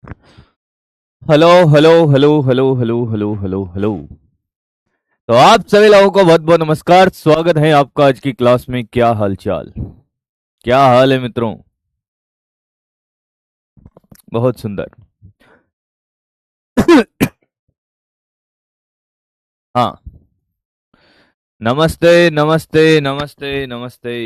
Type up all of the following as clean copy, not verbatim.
Hello hello hello hello hello hello hello hello. तो आप सभी लोगों को बहुत बहुत नमस्कार। स्वागत है आपका आज की क्लास में। क्या हाल चाल, क्या हाल है मित्रों? बहुत सुंदर। हाँ, नमस्ते नमस्ते नमस्ते नमस्ते।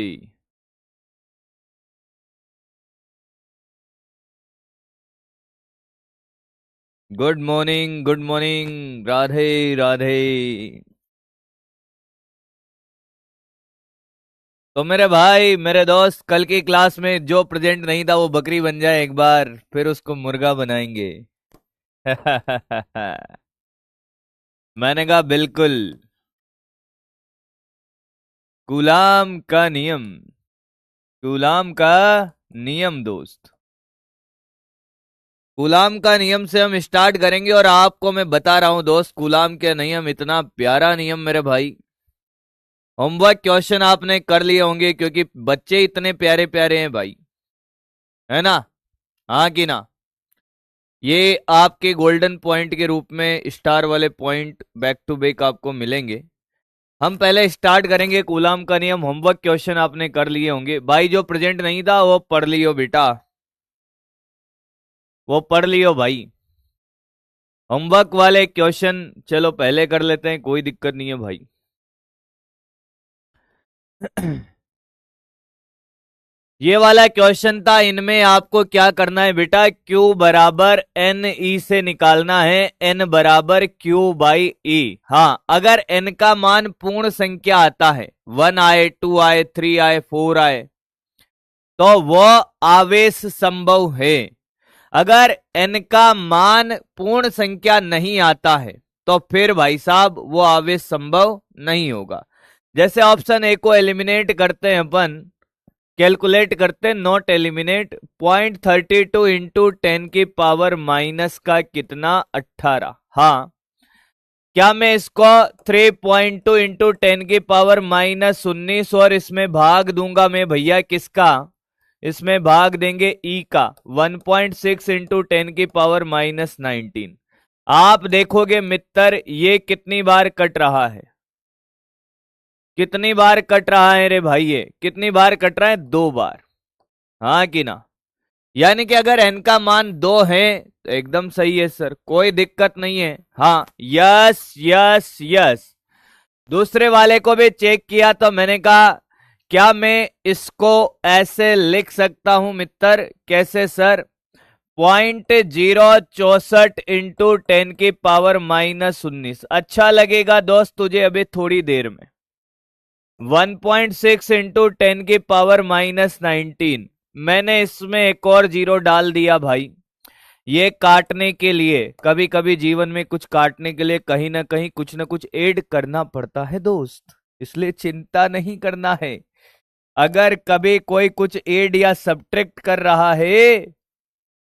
Good morning good morning, Radhe Radhe. तो मेरे भाई मेरे दोस्त, कल की क्लास में जो प्रेजेंट नहीं था वो बकरी बन जाए एक बार, फिर उसको मुर्गा बनाएंगे। मैंने कहा बिल्कुल। गुलाम का नियम, गुलाम का नियम दोस्त। गुलाम का नियम से हम स्टार्ट करेंगे और आपको मैं बता रहा हूं दोस्त, गुलाम के नियम इतना प्यारा नियम मेरे भाई। होमवर्क क्वेश्चन आपने कर लिए होंगे क्योंकि बच्चे इतने प्यारे प्यारे हैं भाई, है ना? हाँ कि ना? ये आपके गोल्डन पॉइंट के रूप में स्टार वाले पॉइंट बैक टू बैक आपको मिलेंगे। हम पहले स्टार्ट करेंगे गुलाम का नियम। होमवर्क क्वेश्चन आपने कर लिए होंगे भाई, जो प्रेजेंट नहीं था वो पढ़ लियो बेटा, वो पढ़ लियो भाई। होमवर्क वाले क्वेश्चन चलो पहले कर लेते हैं, कोई दिक्कत नहीं है भाई। ये वाला क्वेश्चन था, इनमें आपको क्या करना है बेटा, Q बराबर एन ई से निकालना है, N बराबर Q बाई ई। हाँ, अगर N का मान पूर्ण संख्या आता है, 1 आए, 2 आए, 3 आए, 4 आए, तो वह आवेश संभव है। अगर N का मान पूर्ण संख्या नहीं आता है तो फिर भाई साहब वो आवेश संभव नहीं होगा। जैसे ऑप्शन ए को एलिमिनेट करते हैं अपन, कैलकुलेट करते हैं, नॉट एलिमिनेट। 0.32 इंटू 10 की पावर माइनस का कितना, 18। हाँ, क्या मैं इसको 3.2 इंटू 10 की पावर माइनस 19 और इसमें भाग दूंगा मैं भैया किसका, इसमें भाग देंगे ई का, 1.6 इंटू 10 की पावर माइनस 19। आप देखोगे मित्र ये कितनी बार कट रहा है, कितनी बार कट रहा है रे भाई, ये कितनी बार कट रहा है, 2 बार। हाँ कि ना? यानी कि अगर n का मान 2 है तो एकदम सही है सर, कोई दिक्कत नहीं है। हाँ, यस यस यस। दूसरे वाले को भी चेक किया तो मैंने कहा क्या मैं इसको ऐसे लिख सकता हूं मित्र, कैसे सर, 0.064 इंटू 10 की पावर माइनस 19। अच्छा लगेगा दोस्त तुझे अभी थोड़ी देर में। 1.6 इंटू 10 की पावर माइनस 19, मैंने इसमें एक और जीरो डाल दिया भाई, ये काटने के लिए। कभी कभी जीवन में कुछ काटने के लिए कहीं ना कुछ ऐड करना पड़ता है दोस्त, इसलिए चिंता नहीं करना है। अगर कभी कोई कुछ ऐड या सब्ट्रैक्ट कर रहा है,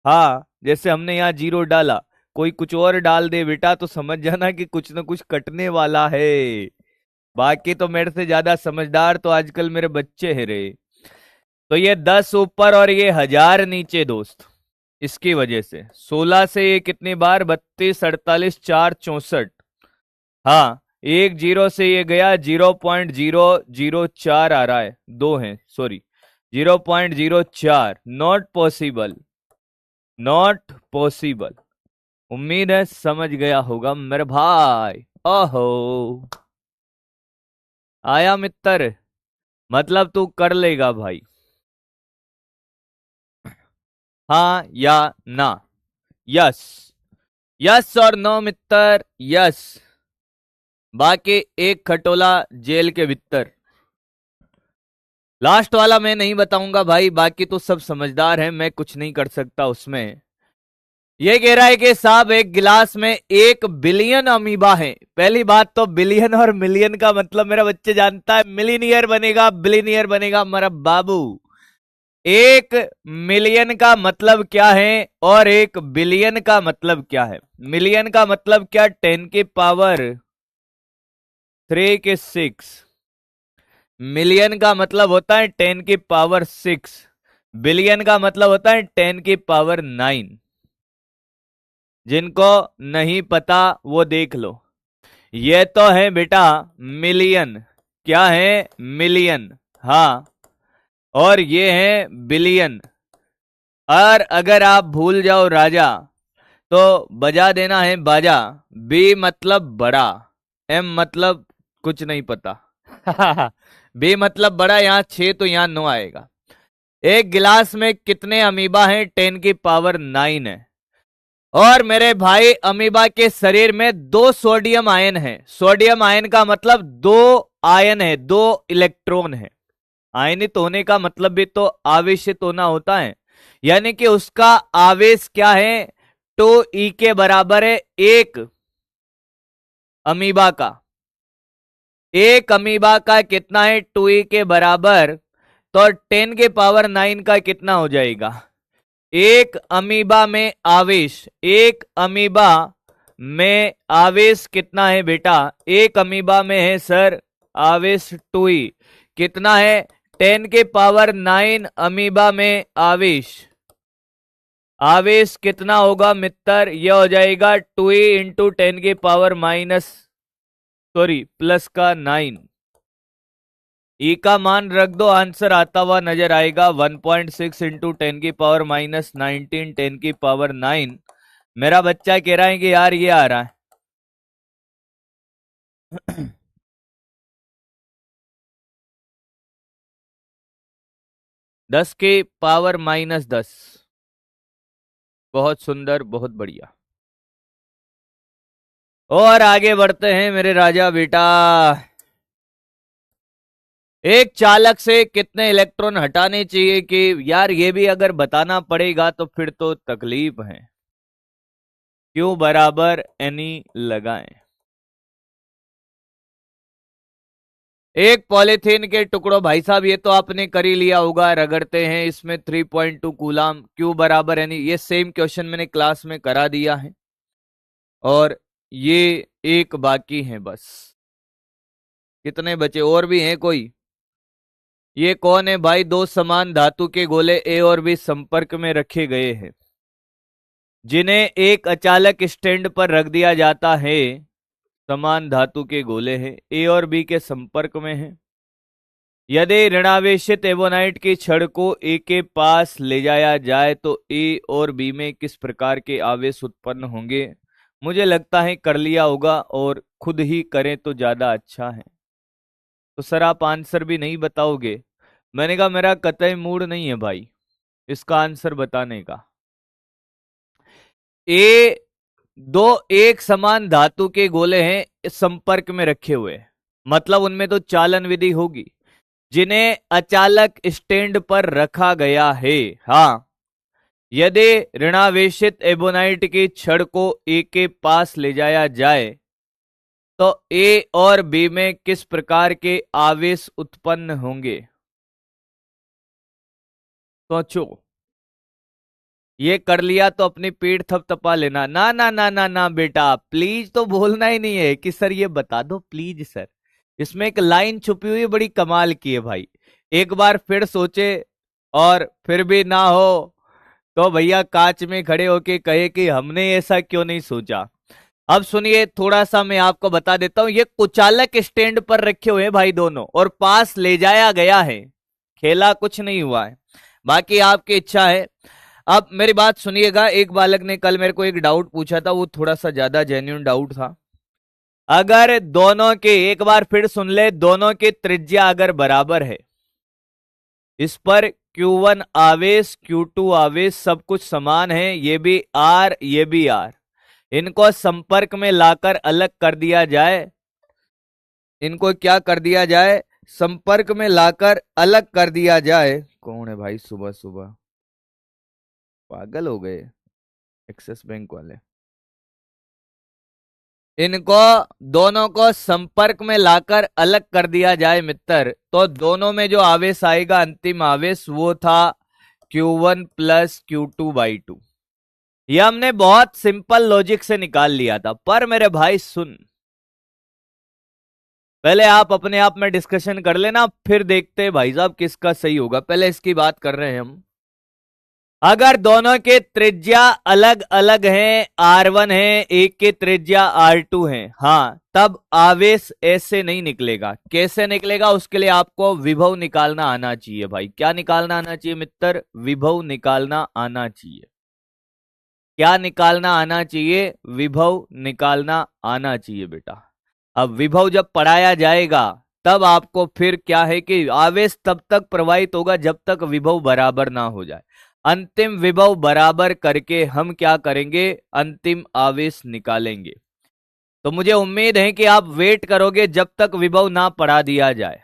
हाँ जैसे हमने यहाँ जीरो डाला, कोई कुछ और डाल दे बेटा तो समझ जाना कि कुछ ना कुछ कटने वाला है। बाकी तो मेरे से ज्यादा समझदार तो आजकल मेरे बच्चे हैं रे। तो ये 10 ऊपर और ये 1000 नीचे दोस्त, इसकी वजह से 16 से ये कितनी बार, 32, 48, 4, 64। हाँ, एक जीरो से ये गया, 0.004 आ रहा है, दो है sorry, 0.04। Not possible, not possible. उम्मीद है समझ गया होगा मेरे भाई। ओहो, आया मित्र, मतलब तू कर लेगा भाई, हाँ या ना? यस, यस और नो मित्र, यस। बाकी एक खटोला जेल के भीतर। लास्ट वाला मैं नहीं बताऊंगा भाई, बाकी तो सब समझदार हैं, मैं कुछ नहीं कर सकता उसमें। ये कह रहा है कि साहब एक गिलास में 1 बिलियन अमीबा है। पहली बात तो बिलियन और मिलियन का मतलब मेरा बच्चे जानता है, मिलीनियर बनेगा, बिलीनियर बनेगा मेरा बाबू। 1 मिलियन का मतलब क्या है और 1 बिलियन का मतलब क्या है? मिलियन का मतलब क्या, 10 की पावर 3 के 6। मिलियन का मतलब होता है 10 की पावर 6। बिलियन का मतलब होता है 10 की पावर 9। जिनको नहीं पता वो देख लो। ये तो है बेटा मिलियन। क्या है? मिलियन। हाँ, और ये है बिलियन। और अगर आप भूल जाओ राजा तो बजा देना है बाजा। बी मतलब बड़ा, एम मतलब कुछ नहीं पता। बी मतलब बड़ा, यहाँ 6 तो यहाँ 9 आएगा। एक गिलास में कितने अमीबा हैं? 10 की पावर 9 है। और मेरे भाई अमीबा के शरीर में 2 सोडियम आयन है। सोडियम आयन का मतलब 2 आयन है, 2 इलेक्ट्रॉन है। आयनित होने का मतलब भी तो आवेशित होना होता है, यानी कि उसका आवेश क्या है? 2e के बराबर है एक अमीबा का। एक अमीबा का कितना है? 2e के बराबर। तो 10 के पावर 9 का कितना हो जाएगा? एक अमीबा में आवेश, एक अमीबा में आवेश कितना है बेटा? एक अमीबा में है सर आवेश 2e। कितना है? 10 के पावर 9 अमीबा में आवेश। आवेश कितना होगा मित्र? यह हो जाएगा 2e इंटू 10 के पावर प्लस का 9। ई का मान रख दो, आंसर आता हुआ नजर आएगा 1.6 इंटू 10 की पावर -19 10 की पावर 9। मेरा बच्चा कह रहा है कि यार ये आ रहा है। 10 की पावर -10। बहुत सुंदर, बहुत बढ़िया। और आगे बढ़ते हैं मेरे राजा बेटा। एक चालक से कितने इलेक्ट्रॉन हटाने चाहिए? कि यार ये भी अगर बताना पड़ेगा तो फिर तो तकलीफ है। क्यू बराबर एनी लगाएं। एक पॉलीथीन के टुकड़ों, भाई साहब ये तो आपने कर ही लिया होगा, रगड़ते हैं इसमें 3.2 कूलाम, क्यू बराबर एनी। ये सेम क्वेश्चन मैंने क्लास में करा दिया है और ये एक बाकी है बस। कितने बचे? और भी हैं कोई? ये कौन है भाई? 2 समान धातु के गोले ए और बी संपर्क में रखे गए हैं, जिन्हें एक अचालक स्टैंड पर रख दिया जाता है। समान धातु के गोले हैं, ए और बी के संपर्क में हैं। यदि ऋणावेशित एबोनाइट की छड़ को ए के पास ले जाया जाए तो ए और बी में किस प्रकार के आवेश उत्पन्न होंगे? मुझे लगता है कर लिया होगा, और खुद ही करें तो ज्यादा अच्छा है। तो सर आप आंसर भी नहीं बताओगे? मैंने कहा मेरा कतई मूड नहीं है भाई इसका आंसर बताने का। ए दो एक समान धातु के गोले हैं इस संपर्क में रखे हुए, मतलब उनमें तो चालन विधि होगी, जिन्हें अचालक स्टैंड पर रखा गया है। हाँ, यदि ऋणावेशित एबोनाइट की छड़ को ए के पास ले जाया जाए तो ए और बी में किस प्रकार के आवेश उत्पन्न होंगे? सोचो। ये कर लिया तो अपनी पीठ थपथपा लेना। ना ना ना ना ना बेटा, प्लीज तो बोलना ही नहीं है कि सर ये बता दो प्लीज सर। इसमें एक लाइन छुपी हुई बड़ी कमाल की है भाई। एक बार फिर सोचे और फिर भी ना हो तो भैया कांच में खड़े होके कहे कि हमने ऐसा क्यों नहीं सोचा। अब सुनिए, थोड़ा सा मैं आपको बता देता हूं। ये कुचालक स्टैंड पर रखे हुए हैं भाई दोनों, और पास ले जाया गया है। खेला कुछ नहीं हुआ है, बाकी आपकी इच्छा है। अब मेरी बात सुनिएगा। एक बालक ने कल मेरे को एक डाउट पूछा था, वो थोड़ा सा ज्यादा जेन्युइन डाउट था। अगर दोनों के, एक बार फिर सुन ले, दोनों की त्रिज्या अगर बराबर है, इस पर Q1 आवेश Q2 आवेश सब कुछ समान है, ये भी R ये भी R, इनको संपर्क में लाकर अलग कर दिया जाए। इनको क्या कर दिया जाए? संपर्क में लाकर अलग कर दिया जाए। कौन है भाई सुबह सुबह? पागल हो गए एक्सिस बैंक वाले। इनको दोनों को संपर्क में लाकर अलग कर दिया जाए मित्र, तो दोनों में जो आवेश आएगा, अंतिम आवेश, वो था Q1 प्लस Q2/2। यह हमने बहुत सिंपल लॉजिक से निकाल लिया था। पर मेरे भाई सुन, पहले आप अपने आप में डिस्कशन कर लेना, फिर देखते हैं भाई साहब किसका सही होगा। पहले इसकी बात कर रहे हैं हम। अगर दोनों के त्रिज्या अलग अलग हैं, R1 है, एक की त्रिज्या R2 है, हाँ, तब आवेश ऐसे नहीं निकलेगा। कैसे निकलेगा? उसके लिए आपको विभव निकालना आना चाहिए भाई। क्या निकालना आना चाहिए मित्र? विभव निकालना आना चाहिए। क्या निकालना आना चाहिए? विभव निकालना आना चाहिए बेटा। अब विभव जब पढ़ाया जाएगा तब आपको फिर क्या है कि आवेश तब तक प्रवाहित होगा जब तक विभव बराबर ना हो जाए। अंतिम विभव बराबर करके हम क्या करेंगे? अंतिम आवेश निकालेंगे। तो मुझे उम्मीद है कि आप वेट करोगे जब तक विभव ना पढ़ा दिया जाए।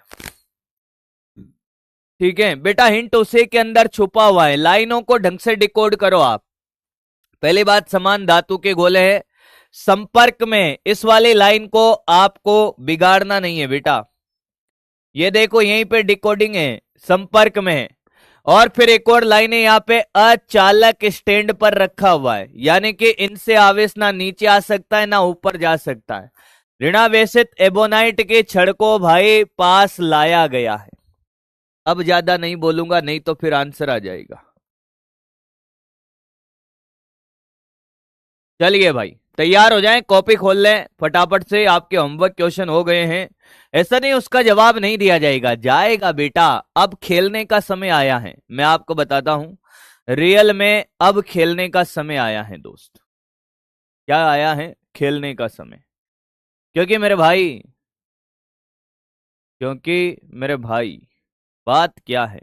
ठीक है बेटा, हिंट उसी के अंदर छुपा हुआ है। लाइनों को ढंग से डिकोड करो आप। पहली बात, समान धातु के गोले हैं संपर्क में, इस वाली लाइन को आपको बिगाड़ना नहीं है बेटा। ये देखो यहीं पे डिकोडिंग है, संपर्क में है। और फिर एक और लाइन है यहाँ पे, अचालक स्टैंड पर रखा हुआ है, यानी कि इनसे आवेश ना नीचे आ सकता है ना ऊपर जा सकता है। ऋणावेशित एबोनाइट के छड़ को भाई पास लाया गया है। अब ज्यादा नहीं बोलूंगा, नहीं तो फिर आंसर आ जाएगा। चलिए भाई तैयार हो जाएं, कॉपी खोल लें फटाफट से, आपके होमवर्क क्वेश्चन हो गए हैं। ऐसा नहीं उसका जवाब नहीं दिया जाएगा, जाएगा बेटा। अब खेलने का समय आया है, मैं आपको बताता हूं रियल में अब खेलने का समय आया है दोस्त। क्या आया है? खेलने का समय। क्योंकि मेरे भाई बात क्या है,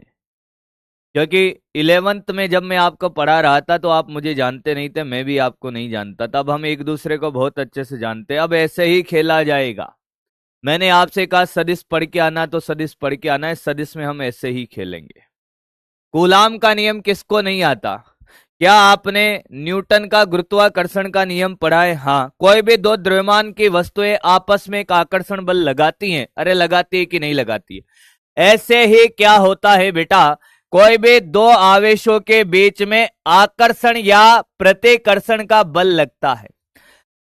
क्योंकि 11th में जब मैं आपको पढ़ा रहा था तो आप मुझे जानते नहीं थे, मैं भी आपको नहीं जानता था। अब हम एक दूसरे को बहुत अच्छे से जानते हैं। अब ऐसे ही खेला जाएगा। मैंने आपसे कहा सदिश पढ़ के आना, तो सदिश पढ़ के आना है। सदिश में हम ऐसे ही खेलेंगे। कूलाम का नियम किसको नहीं आता? क्या आपने न्यूटन का गुरुत्वाकर्षण का नियम पढ़ा है? हाँ। कोई भी दो द्रव्यमान की वस्तुएं आपस में एक आकर्षण बल लगाती हैं, अरे लगाती है कि नहीं लगाती है? ऐसे ही क्या होता है बेटा, कोई भी दो आवेशों के बीच में आकर्षण या प्रतिकर्षण का बल लगता है।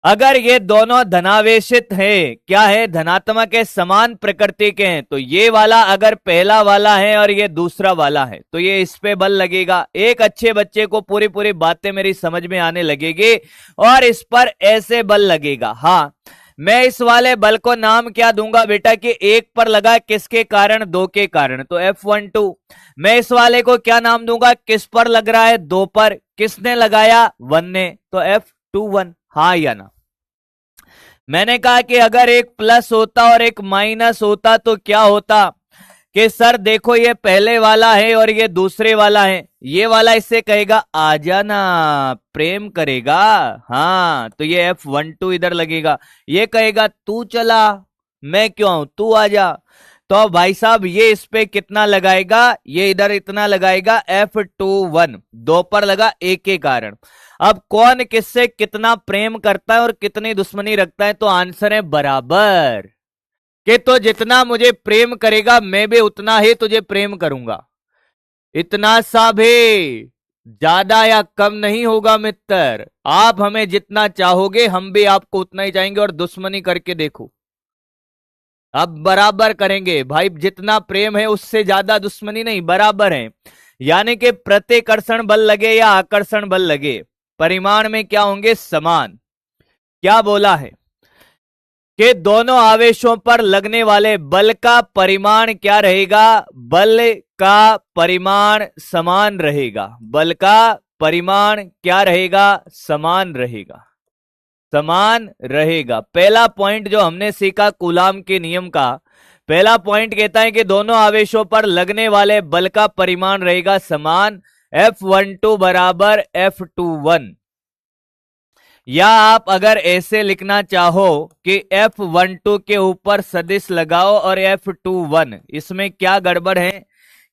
अगर ये दोनों धनावेशित हैं, क्या है, धनात्मक है, समान प्रकृति के हैं, तो ये वाला अगर पहला वाला है और ये दूसरा वाला है तो ये इस पे बल लगेगा। एक अच्छे बच्चे को पूरी पूरी बातें मेरी समझ में आने लगेगी और इस पर ऐसे बल लगेगा। हाँ, मैं इस वाले बल को नाम क्या दूंगा बेटा कि एक पर लगा किसके कारण? दो के कारण, तो F12। मैं इस वाले को क्या नाम दूंगा? किस पर लग रहा है? दो पर। किसने लगाया? 1 ने, तो F21। हाँ या ना? मैंने कहा कि अगर एक प्लस होता और एक माइनस होता तो क्या होता कि सर देखो ये पहले वाला है और ये दूसरे वाला है, ये वाला इससे कहेगा आ जाना, प्रेम करेगा, हाँ, तो ये F12 इधर लगेगा। ये कहेगा तू चला, मैं क्यों आऊं, तू आ जा। तो भाई साहब ये इस पे कितना लगाएगा? ये इधर इतना लगाएगा, F21। दो पर लगा एक के कारण। अब कौन किससे कितना प्रेम करता है और कितनी दुश्मनी रखता है? तो आंसर है बराबर, कि तो जितना मुझे प्रेम करेगा मैं भी उतना ही तुझे प्रेम करूंगा। इतना सा भी ज्यादा या कम नहीं होगा मित्र। आप हमें जितना चाहोगे हम भी आपको उतना ही चाहेंगे, और दुश्मनी करके देखो, अब बराबर करेंगे भाई। जितना प्रेम है उससे ज्यादा दुश्मनी नहीं, बराबर है। यानी कि प्रतिकर्षण बल लगे या आकर्षण बल लगे, परिमाण में क्या होंगे? समान। क्या बोला है कि दोनों आवेशों पर लगने वाले बल का परिमाण क्या रहेगा? बल का परिमाण समान रहेगा। बल का परिमाण क्या रहेगा? समान रहेगा, समान रहेगा। पहला पॉइंट जो हमने सीखा कूलाम के नियम का, पहला पॉइंट कहता है कि दोनों आवेशों पर लगने वाले बल का परिमाण रहेगा समान, F12 बराबर F21। या आप अगर ऐसे लिखना चाहो कि F12 के ऊपर सदिश लगाओ और F21, इसमें क्या गड़बड़ है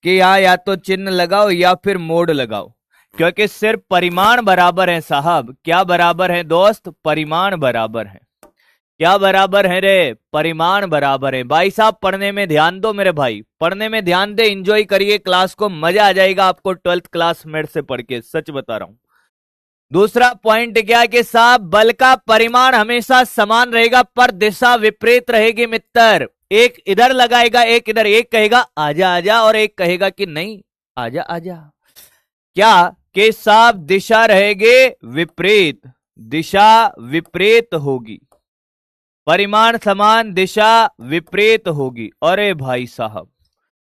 कि यहाँ या तो चिन्ह लगाओ या फिर मोड़ लगाओ, क्योंकि सिर्फ परिमाण बराबर है साहब। क्या बराबर है दोस्त? परिमाण बराबर है। क्या बराबर है रे? परिमाण बराबर है। भाई साहब पढ़ने में ध्यान दो मेरे भाई, पढ़ने में ध्यान दे, एंजॉय करिए क्लास को, मजा आ जाएगा आपको 12th क्लास मेट से पढ़ के, सच बता रहा हूं। दूसरा पॉइंट क्या कि साहब बल का परिमाण हमेशा समान रहेगा पर दिशा विपरीत रहेगी मित्र। एक इधर लगाएगा, एक इधर, एक कहेगा आजा आजा और एक कहेगा कि नहीं आजा आजा। क्या के साथ दिशा रहेगी विपरीत, दिशा विपरीत होगी, परिमाण समान दिशा विपरीत होगी। अरे भाई साहब,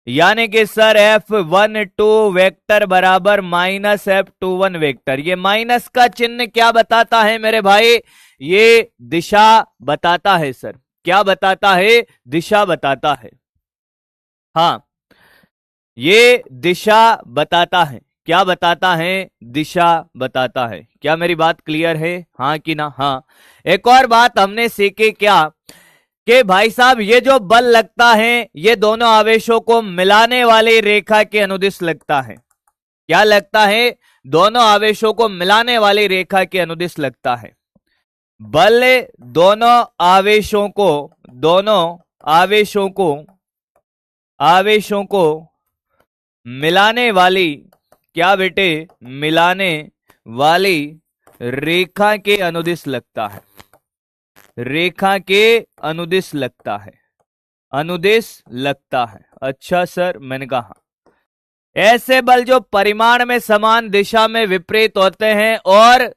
यानी कि सर F12 वेक्टर बराबर माइनस F21 वेक्टर। ये माइनस का चिन्ह क्या बताता है मेरे भाई? ये दिशा बताता है सर। क्या बताता है? दिशा बताता है। हाँ, ये दिशा बताता है। क्या बताता है? दिशा बताता है। क्या मेरी बात क्लियर है? हाँ कि ना? हाँ। एक और बात हमने सीखी क्या, कि भाई साहब ये जो बल लगता है ये दोनों आवेशों को मिलाने वाली रेखा के अनुदिश लगता है। क्या लगता है? दोनों आवेशों को मिलाने वाली रेखा के अनुदिश लगता है। बल दोनों आवेशों को, दोनों आवेशों को मिलाने वाली, क्या बेटे? मिलाने वाली रेखा के अनुदिश लगता है। रेखा के अनुदिश लगता है, अनुदिश लगता है। अच्छा सर, मैंने कहा ऐसे बल जो परिमाण में समान दिशा में विपरीत होते हैं और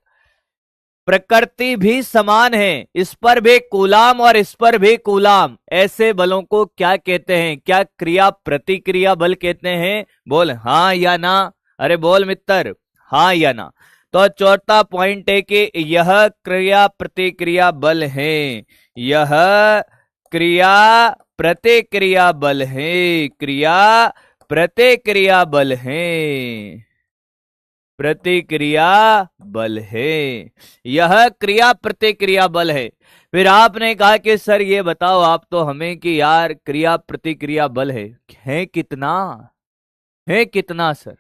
प्रकृति भी समान है, इस पर भी कूलाम और इस पर भी कूलाम, ऐसे बलों को क्या कहते हैं? क्या क्रिया प्रतिक्रिया बल कहते हैं? बोल हाँ या ना। अरे बोल मित्र, हाँ या ना। तो चौथा पॉइंट है कि यह क्रिया प्रतिक्रिया बल है, यह क्रिया प्रतिक्रिया बल है, क्रिया प्रतिक्रिया बल है, प्रतिक्रिया बल है। यह क्रिया प्रतिक्रिया बल है। फिर आपने कहा कि सर ये बताओ आप तो हमें कि यार क्रिया प्रतिक्रिया बल है कितना, है कितना सर?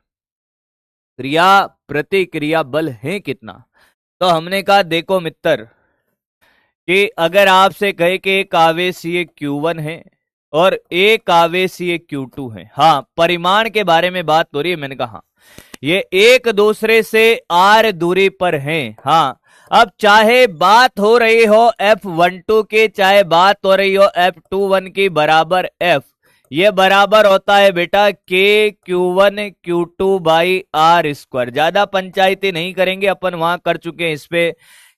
क्रिया प्रतिक्रिया बल है कितना? तो हमने कहा देखो मित्र, कि अगर आपसे कहे कि एक आवेशीय Q1 है और एक आवेशीय Q2 है, हाँ परिमाण के बारे में बात हो रही है, मैंने कहा ये एक दूसरे से r दूरी पर हैं। हाँ, अब चाहे बात हो रही हो F12 की, चाहे बात हो रही हो F21 की, बराबर F ये बराबर होता है बेटा KQ1 Q2 by R square. ज्यादा पंचायती नहीं करेंगे, अपन वहां कर चुके हैं इस पे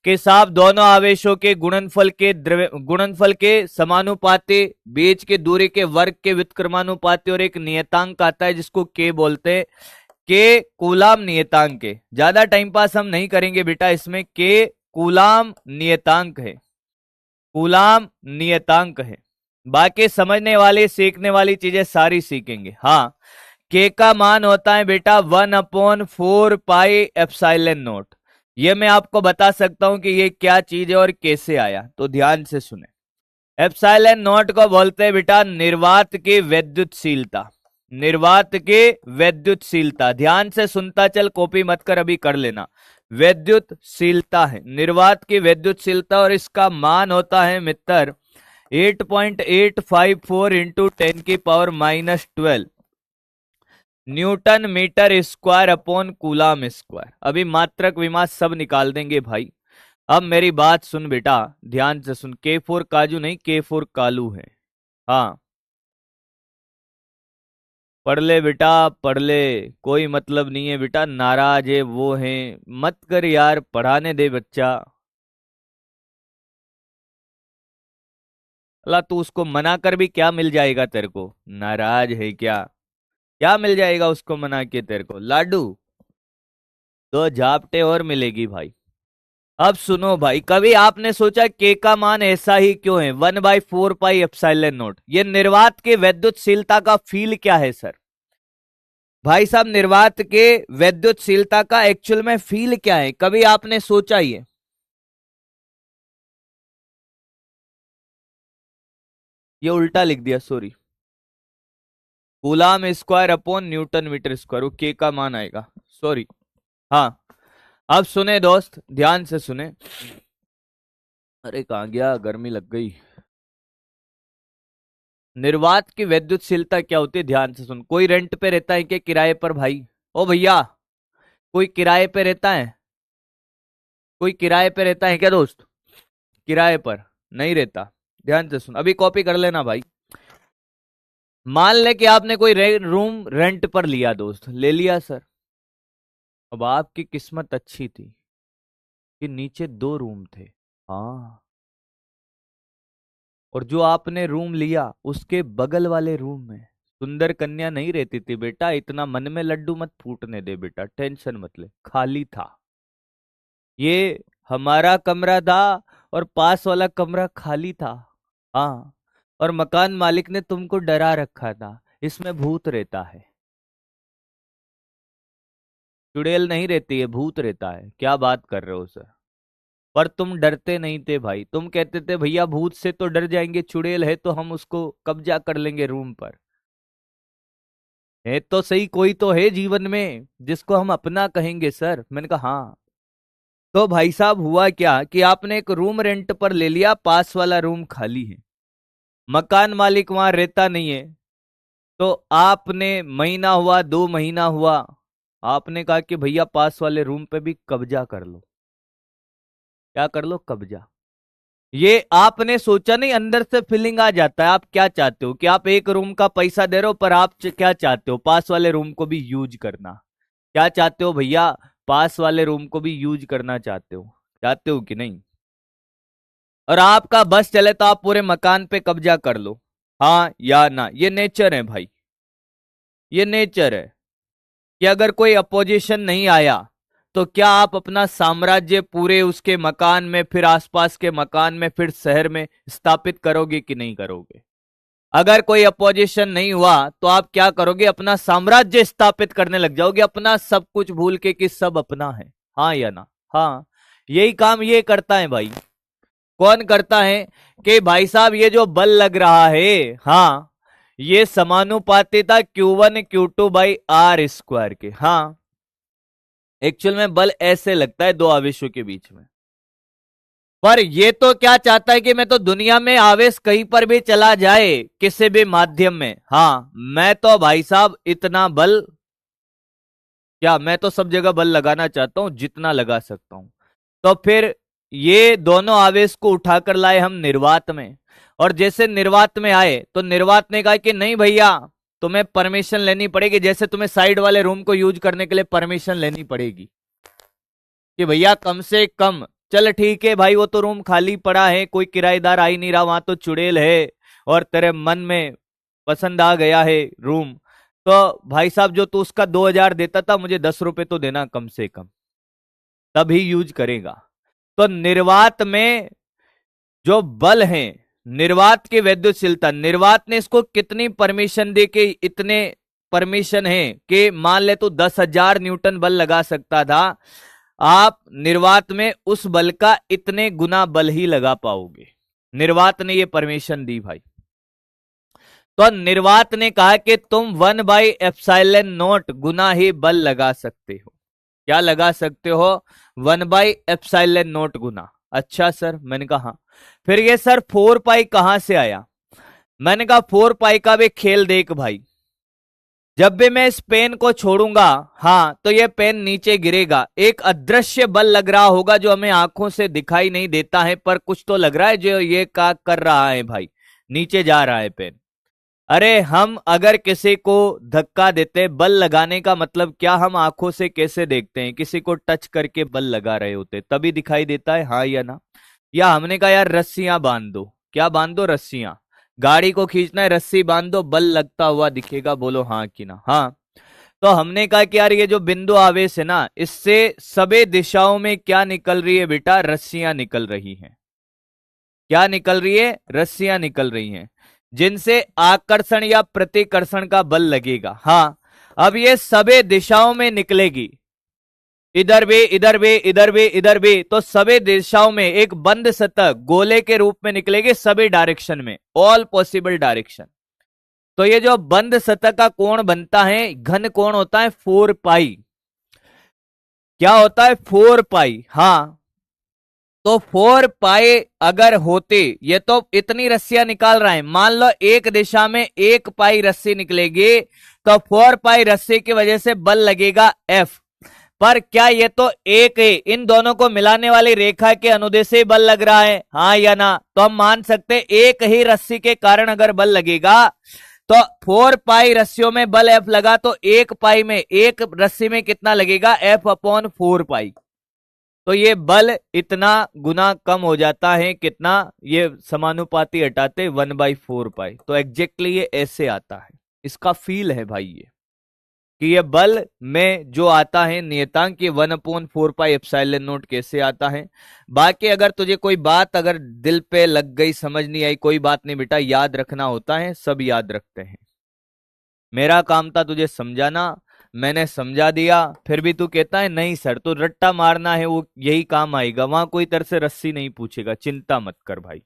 कि साहब दोनों आवेशों के गुणनफल के समानुपाती, बीच की दूरी के वर्ग के व्युत्क्रमानुपाती और एक नियतांक आता है जिसको K बोलते हैं, के कूलाम नियतांक है। ज्यादा टाइम पास हम नहीं करेंगे बेटा इसमें, के कूलाम नियतांक है, कूलाम नियतांक है। बाकी समझने वाली सीखने वाली चीजें सारी सीखेंगे। हाँ, के का मान होता है बेटा 1/4 पाई एप्सिलॉन नॉट। ये मैं आपको बता सकता हूं कि ये क्या चीज है और कैसे आया, तो ध्यान से सुने। एप्सिलॉन नॉट को बोलते हैं बेटा निर्वात की वैद्युतशीलता, निर्वात की वैद्युतशीलता। ध्यान से सुनता चल, कॉपी मत कर, अभी कर लेना। वैद्युतशीलता है निर्वात की वैद्युतशीलता, और इसका मान होता है मित्र 8.854 into 10⁻⁻12 newton metre square upon coulomb square. अभी मात्रक विमास सब निकाल देंगे भाई। अब मेरी बात सुन बेटा, ध्यान से सुन। K4 काजू नहीं, K4 कालू है। हाँ, पढ़ ले बेटा, पढ़ ले, कोई मतलब नहीं है बेटा। नाराज है वो है, मत कर यार, पढ़ाने दे बच्चा। अल्लाह तू उसको मना कर भी क्या मिल जाएगा तेरे को? नाराज है क्या? क्या मिल जाएगा उसको मना के तेरे को? लाडू तो झापटे और मिलेगी भाई। अब सुनो भाई, कभी आपने सोचा के का मान ऐसा ही क्यों है 1/4 पाई एप्सिलॉन नॉट? ये निर्वात के वैद्युतशीलता का फील क्या है सर? भाई साहब निर्वात के वैद्युतशीलता का एक्चुअल में फील क्या है? कभी आपने सोचा? ये उल्टा लिख दिया, sorry. Coulomb square upon newton metre square, वो के का मान आएगा, सॉरी। हाँ, अब सुने दोस्त, ध्यान से सुने। अरे कहाँ गया, गर्मी लग गई। निर्वात की वैद्युतशीलता क्या होती है? ध्यान से सुन। कोई रेंट पे रहता है क्या किराए पर भाई? ओ भैया, कोई किराए पे रहता है? कोई किराए पे रहता है क्या दोस्त? किराए पर नहीं रहता। ध्यान से सुन, अभी कॉपी कर लेना भाई। मान ले कि आपने कोई रूम रेंट पर लिया दोस्त, ले लिया सर। अब आपकी किस्मत अच्छी थी कि नीचे 2 रूम थे। हाँ, और जो आपने रूम लिया उसके बगल वाले रूम में सुंदर कन्या नहीं रहती थी बेटा। इतना मन में लड्डू मत फूटने दे बेटा, टेंशन मत ले, खाली था। ये हमारा कमरा था और पास वाला कमरा खाली था। हाँ, और मकान मालिक ने तुमको डरा रखा था, इसमें भूत रहता है। चुड़ैल नहीं रहती है, भूत रहता है। क्या बात कर रहे हो सर? पर तुम डरते नहीं थे भाई, तुम कहते थे भैया भूत से तो डर जाएंगे, चुड़ैल है तो हम उसको कब्जा कर लेंगे रूम पर। है तो सही, कोई तो है जीवन में जिसको हम अपना कहेंगे सर। मैंने कहा हाँ। तो भाई साहब हुआ क्या कि आपने एक रूम रेंट पर ले लिया, पास वाला रूम खाली है, मकान मालिक वहां रहता नहीं है। तो आपने महीना हुआ, 2 महीना हुआ, आपने कहा कि भैया पास वाले रूम पे भी कब्जा कर लो। क्या कर लो? कब्जा। ये आपने सोचा नहीं, अंदर से फीलिंग आ जाता है। आप क्या चाहते हो कि आप एक रूम का पैसा दे रहे हो, पर आप क्या चाहते हो? पास वाले रूम को भी यूज करना। क्या चाहते हो भैया? पास वाले रूम को भी यूज करना चाहते हो? चाहते हो कि नहीं? और आपका बस चले तो आप पूरे मकान पे कब्जा कर लो। हाँ या ना? ये नेचर है भाई, ये नेचर है कि अगर कोई अपोजिशन नहीं आया तो क्या आप अपना साम्राज्य पूरे उसके मकान में, फिर आसपास के मकान में, फिर शहर में स्थापित करोगे कि नहीं करोगे? अगर कोई अपोजिशन नहीं हुआ तो आप क्या करोगे? अपना साम्राज्य स्थापित करने लग जाओगे, अपना सब कुछ भूल के कि सब अपना है। हाँ या ना? हाँ, यही काम ये करता है भाई। कौन करता है? कि भाई साहब ये जो बल लग रहा है, हाँ, ये समानुपातिता Q1 Q2 by are square के। हाँ, एक्चुअल में बल ऐसे लगता है 2 आवेशों के बीच में। पर ये तो क्या चाहता है कि मैं तो दुनिया में आवेश कहीं पर भी चला जाए, किसी भी माध्यम में। हाँ, मैं तो भाई साहब इतना बल, क्या मैं तो सब जगह बल लगाना चाहता हूं जितना लगा सकता हूं। तो फिर ये दोनों आवेश को उठाकर लाए हम निर्वात में। और जैसे निर्वात में आए तो निर्वात ने कहा कि नहीं भैया, तुम्हें परमिशन लेनी पड़ेगी, जैसे तुम्हें साइड वाले रूम को यूज करने के लिए परमिशन लेनी पड़ेगी कि भैया कम से कम, चल ठीक है भाई, वो तो रूम खाली पड़ा है, कोई किराएदार आ ही नहीं रहा, वहां तो चुड़ैल है और तेरे मन में पसंद आ गया है रूम, तो भाई साहब जो तू उसका 2,000 देता था, मुझे 10 रुपए तो देना कम से कम, तभी यूज करेगा। तो निर्वात में जो बल है, निर्वात की वैद्युतशीलता, निर्वात ने इसको कितनी परमिशन दी कि इतने परमिशन है कि मान ले तो 10,000 न्यूटन बल लगा सकता था, आप निर्वात में उस बल का इतने गुना बल ही लगा पाओगे। निर्वात ने ये परमिशन दी भाई। तो निर्वात ने कहा कि तुम 1/ε0 गुना ही बल लगा सकते हो। क्या लगा सकते हो? 1/ε0 गुना। अच्छा सर, मैंने कहा हाँ। फिर ये सर 4π कहां से आया? मैंने कहा 4π का भी खेल देख भाई। जब भी मैं इस पेन को छोड़ूंगा, हाँ, तो ये पेन नीचे गिरेगा। एक अदृश्य बल लग रहा होगा जो हमें आंखों से दिखाई नहीं देता है, पर कुछ तो लग रहा है जो ये का कर रहा है भाई, नीचे जा रहा है पेन। अरे हम अगर किसी को धक्का देते, बल लगाने का मतलब क्या, हम आंखों से कैसे देखते हैं? किसी को टच करके बल लगा रहे होते तभी दिखाई देता है, हाँ या ना? या हमने कहा यार रस्सियां बांध दो, क्या बांध दो? रस्सियां, गाड़ी को खींचना है, रस्सी बांध दो, बल लगता हुआ दिखेगा, बोलो हाँ कि ना? हाँ। तो हमने कहा कि यार ये जो बिंदु आवेश है ना, इससे सभी दिशाओं में क्या निकल रही है बेटा? रस्सियां निकल रही हैं। क्या निकल रही है? रस्सियां निकल रही हैं, जिनसे आकर्षण या प्रतिकर्षण का बल लगेगा। हाँ, अब ये सभी दिशाओं में निकलेगी, इधर भी, इधर भी, इधर भी, इधर भी, तो सभी दिशाओं में एक बंद सतह गोले के रूप में निकलेगी, सभी डायरेक्शन में, ऑल पॉसिबल डायरेक्शन। तो ये जो बंद सतह का कोण बनता है, घन कोण होता है 4π। क्या होता है? 4π। हाँ, तो 4π अगर होते, ये तो इतनी रस्सियां निकाल रहा है, मान लो एक दिशा में 1π रस्सी निकलेगी, तो 4π रस्सी की वजह से बल लगेगा F। पर क्या ये तो एक है, इन दोनों को मिलाने वाली रेखा के अनुदेश से बल लग रहा है, हाँ या ना? तो हम मान सकते एक ही रस्सी के कारण अगर बल लगेगा तो 4 पाई रस्सियों में बल F लगा तो 1 पाई में, एक रस्सी में कितना लगेगा? F अपॉन 4 पाई। तो ये बल इतना गुना कम हो जाता है, कितना? ये समानुपाती हटाते 1/4 पाई। तो एग्जैक्टली ये ऐसे आता है, इसका फील है भाई ये, कि ये बल में जो आता है नियतांक, ये 1/4 पाई एप्सिलॉन नॉट कैसे आता है। बाकी अगर तुझे कोई बात अगर दिल पे लग गई, समझ नहीं आई, कोई बात नहीं बेटा, याद रखना होता है, सब याद रखते हैं। मेरा काम था तुझे समझाना, मैंने समझा दिया, फिर भी तू कहता है नहीं सर, तो रट्टा मारना है, वो यही काम आएगा, वहां कोई तरह से रस्सी नहीं पूछेगा, चिंता मत कर भाई।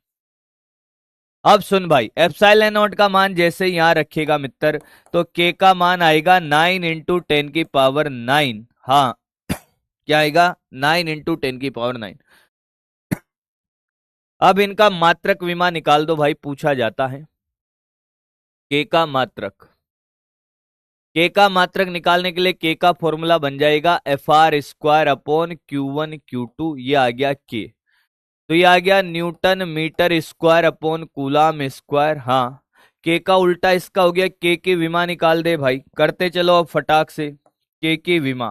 अब सुन भाई, एप्सिलॉन नॉट का मान जैसे यहां रखेगा मित्र, तो के का मान आएगा 9 इंटू 10⁹। हाँ, क्या आएगा? 9 इंटू 10⁹। अब इनका मात्रक विमा निकाल दो भाई, पूछा जाता है। के का मात्रक, के का मात्रक निकालने के लिए के का फॉर्मूला बन जाएगा FR² अपॉन Q1 Q2, ये आ गया के। तो ये आ गया newton metre square upon coulomb square. हाँ, के का उल्टा इसका हो गया, के की विमा निकाल दे भाई, करते चलो अब फटाक से। के की विमा,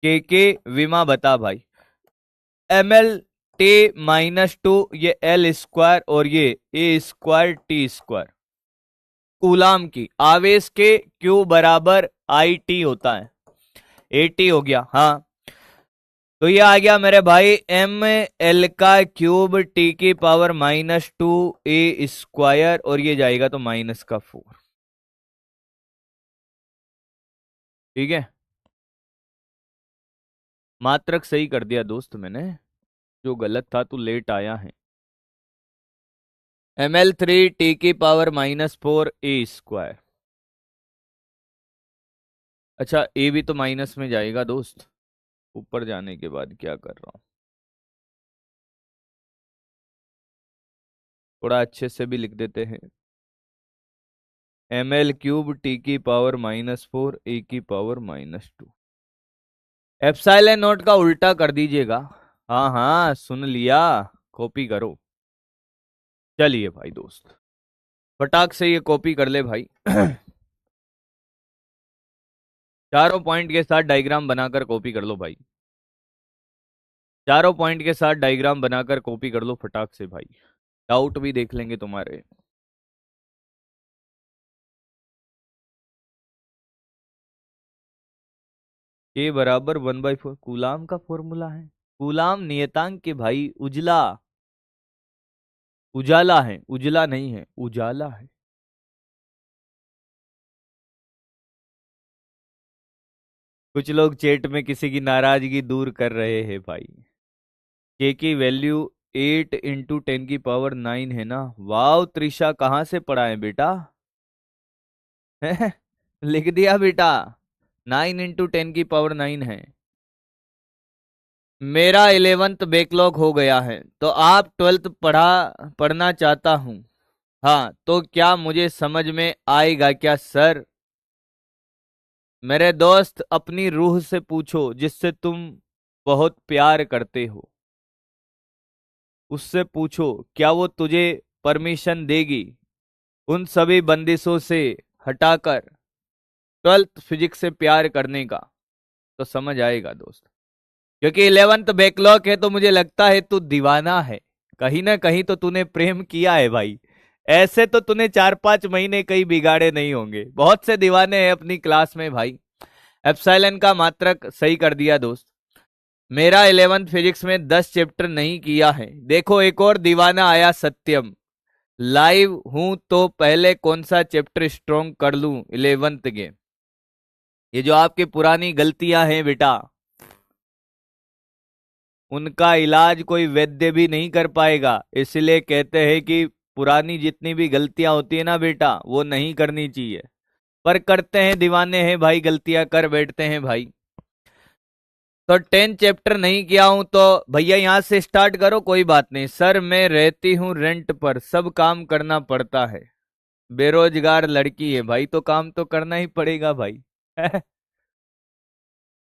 के की विमा बता भाई। mL/T-2, ये L² और ये A²T²। कूलाम की आवेश के Q बराबर IT होता है, AT हो गया। हाँ, तो ये आ गया मेरे भाई mL का क्यूब T⁻⁻2 A² और ये जाएगा तो -4। ठीक है, मात्रक सही कर दिया दोस्त मैंने, जो गलत था तू लेट आया है। mL3 T⁻⁻4 A²। अच्छा, ए भी तो माइनस में जाएगा दोस्त, ऊपर जाने के बाद क्या कर रहा हूं, थोड़ा अच्छे से भी लिख देते हैं। mL³ T⁻⁻4 A⁻²। Epsilon not का उल्टा कर दीजिएगा। हाँ हाँ, सुन लिया, कॉपी करो। चलिए भाई दोस्त, फटाक से ये कॉपी कर ले भाई। चारों पॉइंट के साथ डायग्राम बनाकर कॉपी कर लो भाई, चारों पॉइंट के साथ डायग्राम बनाकर कॉपी कर लो फटाक से भाई, डाउट भी देख लेंगे तुम्हारे। के बराबर 1/4 कूलाम का फॉर्मूला है, कूलाम नियतांक के भाई, उजला, उजाला है, उजला नहीं है, उजाला है। कुछ लोग चैट में किसी की नाराजगी दूर कर रहे हैं भाई। के की वैल्यू 8 × 10⁹ है ना। वाव त्रिशा, कहां से पढ़ा है बेटा? लिख दिया बेटा, 9 × 10⁹ है। मेरा 11th बैकलॉग हो गया है, तो आप 12th पढ़ना चाहता हूं। हाँ, तो क्या मुझे समझ में आएगा क्या सर? मेरे दोस्त, अपनी रूह से पूछो जिससे तुम बहुत प्यार करते हो, उससे पूछो क्या वो तुझे परमिशन देगी उन सभी बंदिशों से हटाकर 12th फिजिक्स से प्यार करने का। तो समझ आएगा दोस्त, क्योंकि 11th बैकलॉग है, तो मुझे लगता है तू दीवाना है, कहीं ना कहीं तो तूने प्रेम किया है भाई। ऐसे तो तूने 4-5 महीने कहीं बिगाड़े नहीं होंगे, बहुत से दीवाने हैं अपनी क्लास में भाई। एप्सिलॉन का मात्रक सही कर दिया दोस्त। मेरा 11th फिजिक्स में 10 चैप्टर नहीं किया है। देखो, एक और दीवाना आया, सत्यम। लाइव हूं तो पहले कौन सा चैप्टर स्ट्रॉन्ग कर लूं 11th के। ये जो आपकी पुरानी गलतियां हैं बेटा, उनका इलाज कोई वैद्य भी नहीं कर पाएगा। इसलिए कहते हैं कि पुरानी जितनी भी गलतियां होती है ना बेटा, वो नहीं करनी चाहिए, पर करते हैं, दीवाने हैं भाई, गलतियां कर बैठते हैं भाई। तो 10 चैप्टर नहीं किया हूं तो भैया यहां से स्टार्ट करो, कोई बात नहीं। सर मैं रहती हूं रेंट पर, सब काम करना पड़ता है, बेरोजगार लड़की है भाई, तो काम तो करना ही पड़ेगा भाई।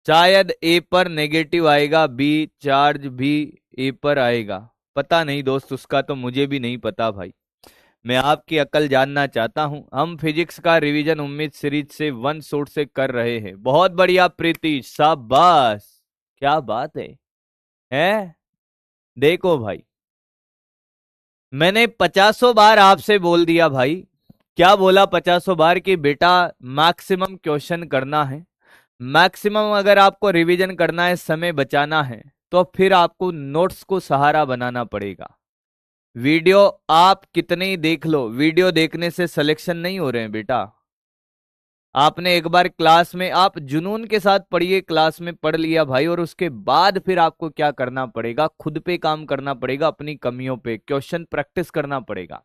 शायद ए पर नेगेटिव आएगा, बी चार्ज भी ए पर आएगा, पता नहीं दोस्त, उसका तो मुझे भी नहीं पता भाई। मैं आपकी अकल जानना चाहता हूं। हम फिजिक्स का रिवीजन उम्मीद सीरीज से 1 शॉट से कर रहे हैं। बहुत बढ़िया प्रीति, शाबाश, क्या बात है? देखो भाई, मैंने 50 बार आपसे बोल दिया भाई। क्या बोला 50 बार कि बेटा मैक्सिमम क्वेश्चन करना है, मैक्सिमम अगर आपको रिवीजन करना है, समय बचाना है, तो फिर आपको नोट्स को सहारा बनाना पड़ेगा। वीडियो आप कितने ही देख लो, वीडियो देखने से सिलेक्शन नहीं हो रहे हैं बेटा। आपने एक बार क्लास में आप जुनून के साथ पढ़िए, क्लास में पढ़ लिया भाई, और उसके बाद फिर आपको क्या करना पड़ेगा, खुद पे काम करना पड़ेगा, अपनी कमियों पे क्वेश्चन प्रैक्टिस करना पड़ेगा।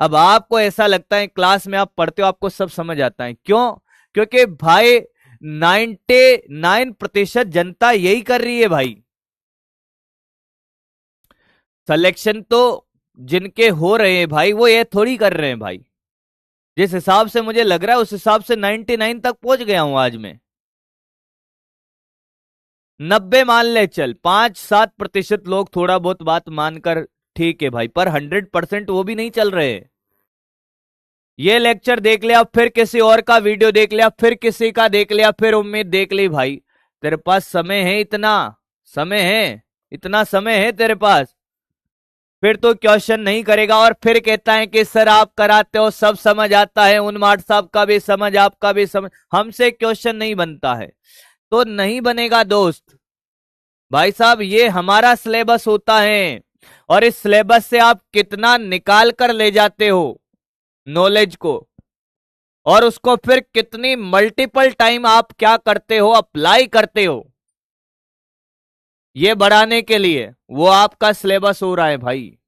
अब आपको ऐसा लगता है क्लास में आप पढ़ते हो आपको सब समझ आता है, क्यों? क्योंकि भाई 99% जनता यही कर रही है भाई। सिलेक्शन तो जिनके हो रहे हैं भाई वो ये थोड़ी कर रहे हैं भाई। जिस हिसाब से मुझे लग रहा है उस हिसाब से 99 तक पहुंच गया हूं आज मैं। 90 मान ले चल, 5-7% लोग थोड़ा बहुत बात मानकर ठीक है भाई, पर 100% वो भी नहीं चल रहे। ये लेक्चर देख लिया, फिर किसी और का वीडियो देख लिया, फिर किसी का देख लिया, फिर उम्मीद देख ली भाई। तेरे पास समय है इतना, समय है इतना, समय है तेरे पास, फिर तो क्वेश्चन नहीं करेगा और फिर कहता है कि सर आप कराते हो सब समझ आता है, उन्माद साहब का भी समझ, आपका भी समझ, हमसे क्वेश्चन नहीं बनता है। तो नहीं बनेगा दोस्त। भाई साहब ये हमारा सिलेबस होता है, और इस सिलेबस से आप कितना निकाल कर ले जाते हो नॉलेज को, और उसको फिर कितनी मल्टीपल टाइम आप क्या करते हो, अप्लाई करते हो ये बढ़ाने के लिए, वो आपका सिलेबस हो रहा है भाई।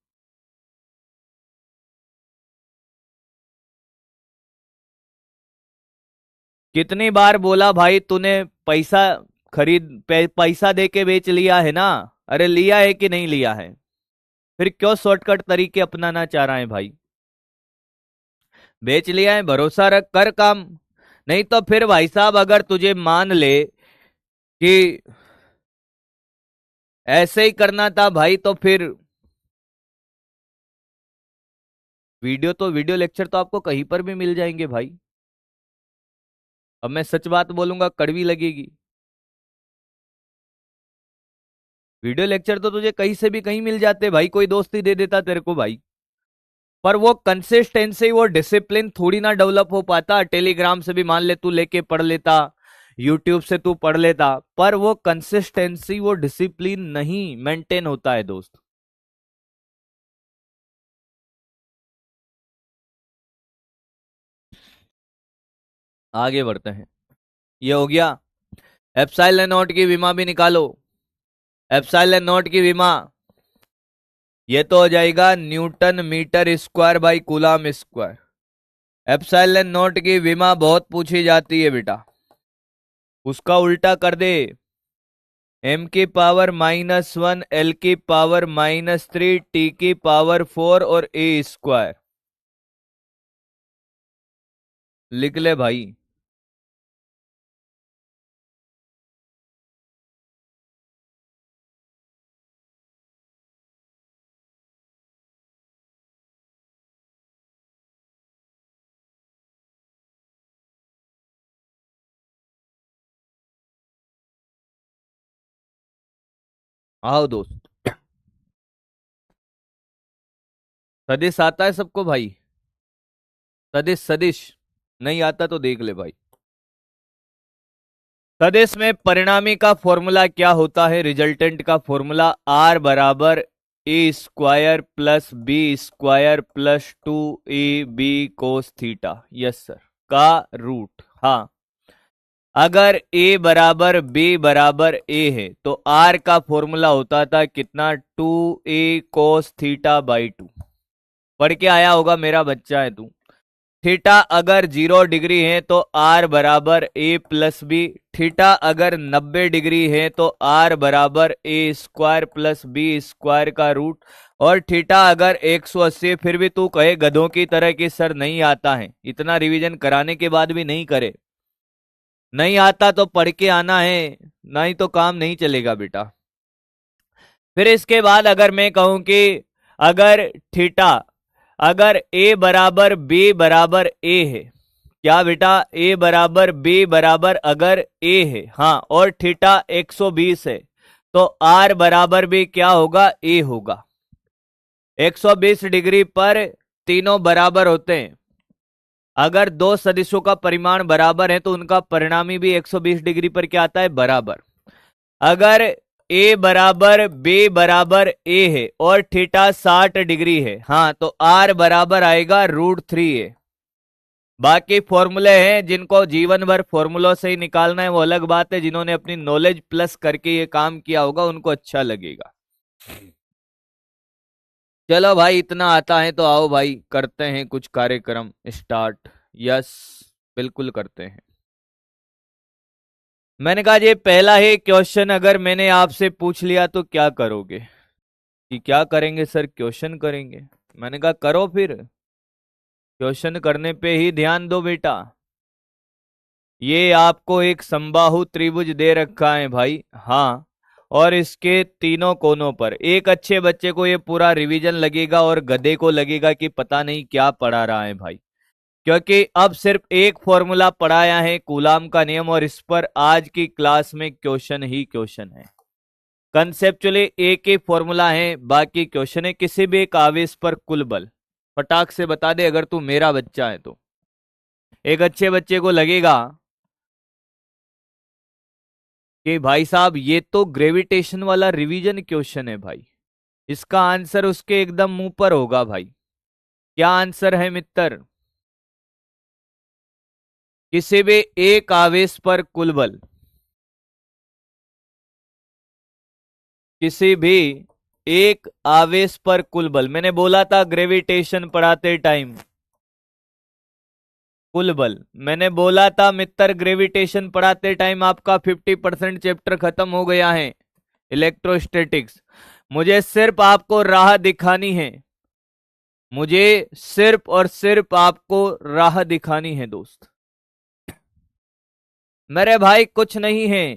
कितनी बार बोला भाई तूने, पैसा पैसा दे के बेच लिया है ना? अरे लिया है कि नहीं लिया है? फिर क्यों शॉर्टकट तरीके अपनाना चाह रहा है भाई? बेच लिया है, भरोसा रख, कर काम। नहीं तो फिर भाई साहब अगर तुझे मान ले कि ऐसे ही करना था भाई, तो फिर वीडियो लेक्चर तो आपको कहीं पर भी मिल जाएंगे भाई। अब मैं सच बात बोलूंगा कड़वी लगेगी, वीडियो लेक्चर तो तुझे कहीं से भी कहीं मिल जाते भाई, कोई दोस्त ही दे देता तेरे को भाई। पर वो कंसिस्टेंसी, वो डिसिप्लिन थोड़ी ना डेवलप हो पाता। टेलीग्राम से भी मान ले तू लेके पढ़ लेता, यूट्यूब से तू पढ़ लेता, पर वो कंसिस्टेंसी, वो डिसिप्लिन नहीं मेंटेन होता है दोस्त। आगे बढ़ते हैं। ये हो गया। एप्सिलॉन नॉट की विमा भी निकालो। एप्सिलॉन नॉट की विमा, ये तो हो जाएगा newton metre square by coulomb square. Epsilon naught की विमा बहुत पूछी जाती है बेटा, उसका उल्टा कर दे, m की पावर -1, l की पावर -3, t की पावर 4 और a स्क्वायर। लिख ले भाई। आओ दोस्त, सदिश आता है सबको भाई? सदिश सदिश नहीं आता तो देख ले भाई। सदिश में परिणामी का फॉर्मूला क्या होता है? रिजल्टेंट का फॉर्मूला r बराबर a square plus B square plus 2ab cos theta, yes sir, का रूट। हाँ, अगर a बराबर b बराबर a है तो r का फॉर्मूला होता था कितना? 2a cos theta by 2। पढ़ के आया होगा, मेरा बच्चा है तू। थीटा अगर 0 डिग्री है तो r बराबर a प्लस बी, थीटा अगर 90 डिग्री है तो r बराबर a square plus B square का रूट, और थीटा अगर 180, फिर भी तू कहे गधों की तरह कि सर नहीं आता है, इतना रिवीजन कराने के बाद भी नहीं करे। नहीं आता तो पढ़ के आना है, नहीं तो काम नहीं चलेगा बेटा। फिर इसके बाद अगर मैं कहूं कि अगर थीटा अगर a बराबर b बराबर a है, क्या बेटा, a बराबर b बराबर अगर a है, हाँ, और थीटा 120 है, तो r बराबर भी क्या होगा, a होगा। 120 डिग्री पर तीनों बराबर होते हैं। अगर दो सदिशों का परिमाण बराबर है तो उनका परिणामी भी 120 डिग्री पर क्या आता है, बराबर। अगर a बराबर b बराबर a है और थीटा 60 डिग्री है, हाँ, तो r बराबर आएगा √3a। बाकी फॉर्मूले हैं जिनको जीवन भर फॉर्मूलों से ही निकालना है, वो अलग बात है। जिन्होंने अपनी नॉलेज प्लस करके ये काम किया होगा उनको अच्छा लगेगा। चलो भाई, इतना आता है तो आओ भाई करते हैं कुछ कार्यक्रम स्टार्ट। यस, बिल्कुल करते हैं। मैंने कहा ये पहला ही क्वेश्चन अगर मैंने आपसे पूछ लिया तो क्या करोगे, कि क्या करेंगे सर, क्वेश्चन करेंगे। मैंने कहा करो, फिर क्वेश्चन करने पे ही ध्यान दो बेटा। ये आपको एक समबाहु त्रिभुज दे रखा है भाई, हाँ, और इसके तीनों कोनों पर एक अच्छे बच्चे को ये पूरा रिवीजन लगेगा और गधे को लगेगा कि पता नहीं क्या पढ़ा रहा है भाई, क्योंकि अब सिर्फ एक फॉर्मूला पढ़ाया है, कूलाम का नियम, और इस पर आज की क्लास में क्वेश्चन ही क्वेश्चन है। कंसेप्चुअली एक ही फॉर्मूला है, बाकी क्वेश्चन है। किसी भी एक आवेश पर कुल बल फटाक से बता दे, अगर तू मेरा बच्चा है तो। एक अच्छे बच्चे को लगेगा कि भाई साहब ये तो ग्रेविटेशन वाला रिवीजन क्वेश्चन है भाई, इसका आंसर उसके एकदम मुंह पर होगा भाई। क्या आंसर है मित्र? किसी भी एक आवेश पर कुल बल, किसी भी एक आवेश पर कुल बल, मैंने बोला था ग्रेविटेशन पढ़ाते टाइम कुल बल, मैंने बोला था मित्र ग्रेविटेशन पढ़ाते टाइम आपका 50% चैप्टर खत्म हो गया है इलेक्ट्रोस्टैटिक्स। मुझे सिर्फ आपको राह दिखानी है, मुझे सिर्फ और सिर्फ आपको राह दिखानी है दोस्त। मेरे भाई कुछ नहीं है,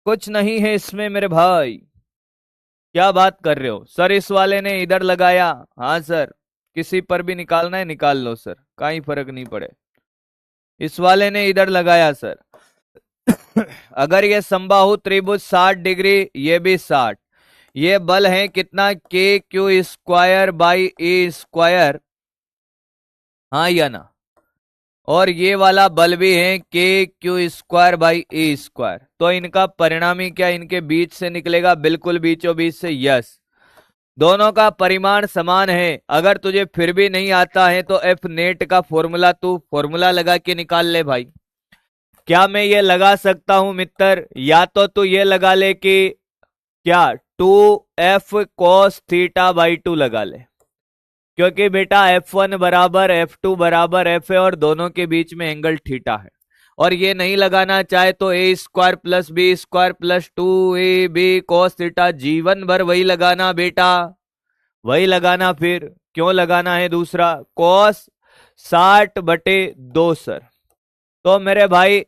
कुछ नहीं है इसमें मेरे भाई। क्या बात कर रहे हो सर, इस वाले ने इधर लगाया, हाँ सर, किसी पर भी निकालना है निकाल लो सर, कहीं फर्क नहीं पड़े। इस वाले ने इधर लगाया सर। अगर ये समबाहु त्रिभुज 60 डिग्री, ये भी 60, ये बल है कितना, KQ² बाई A², हाँ या ना, और ये वाला बल भी है KQ² बाई A²। तो इनका परिणामी क्या इनके बीच से निकलेगा, बिल्कुल बीचों बीच से, यस। दोनों का परिमाण समान है। अगर तुझे फिर भी नहीं आता है तो एफ नेट का फॉर्मूला तू फॉर्मूला लगा के निकाल ले भाई। क्या मैं ये लगा सकता हूं मित्र, या तो तू ये लगा ले कि क्या 2f cos थीटा बाई 2 लगा ले, क्योंकि बेटा f1 बराबर f2 बराबर f है और दोनों के बीच में एंगल थीटा है। और ये नहीं लगाना चाहे तो A² plus B² plus 2ab cos theta, जीवन भर वही लगाना बेटा, वही लगाना। फिर क्यों लगाना है दूसरा, cos 60/2 सर। तो मेरे भाई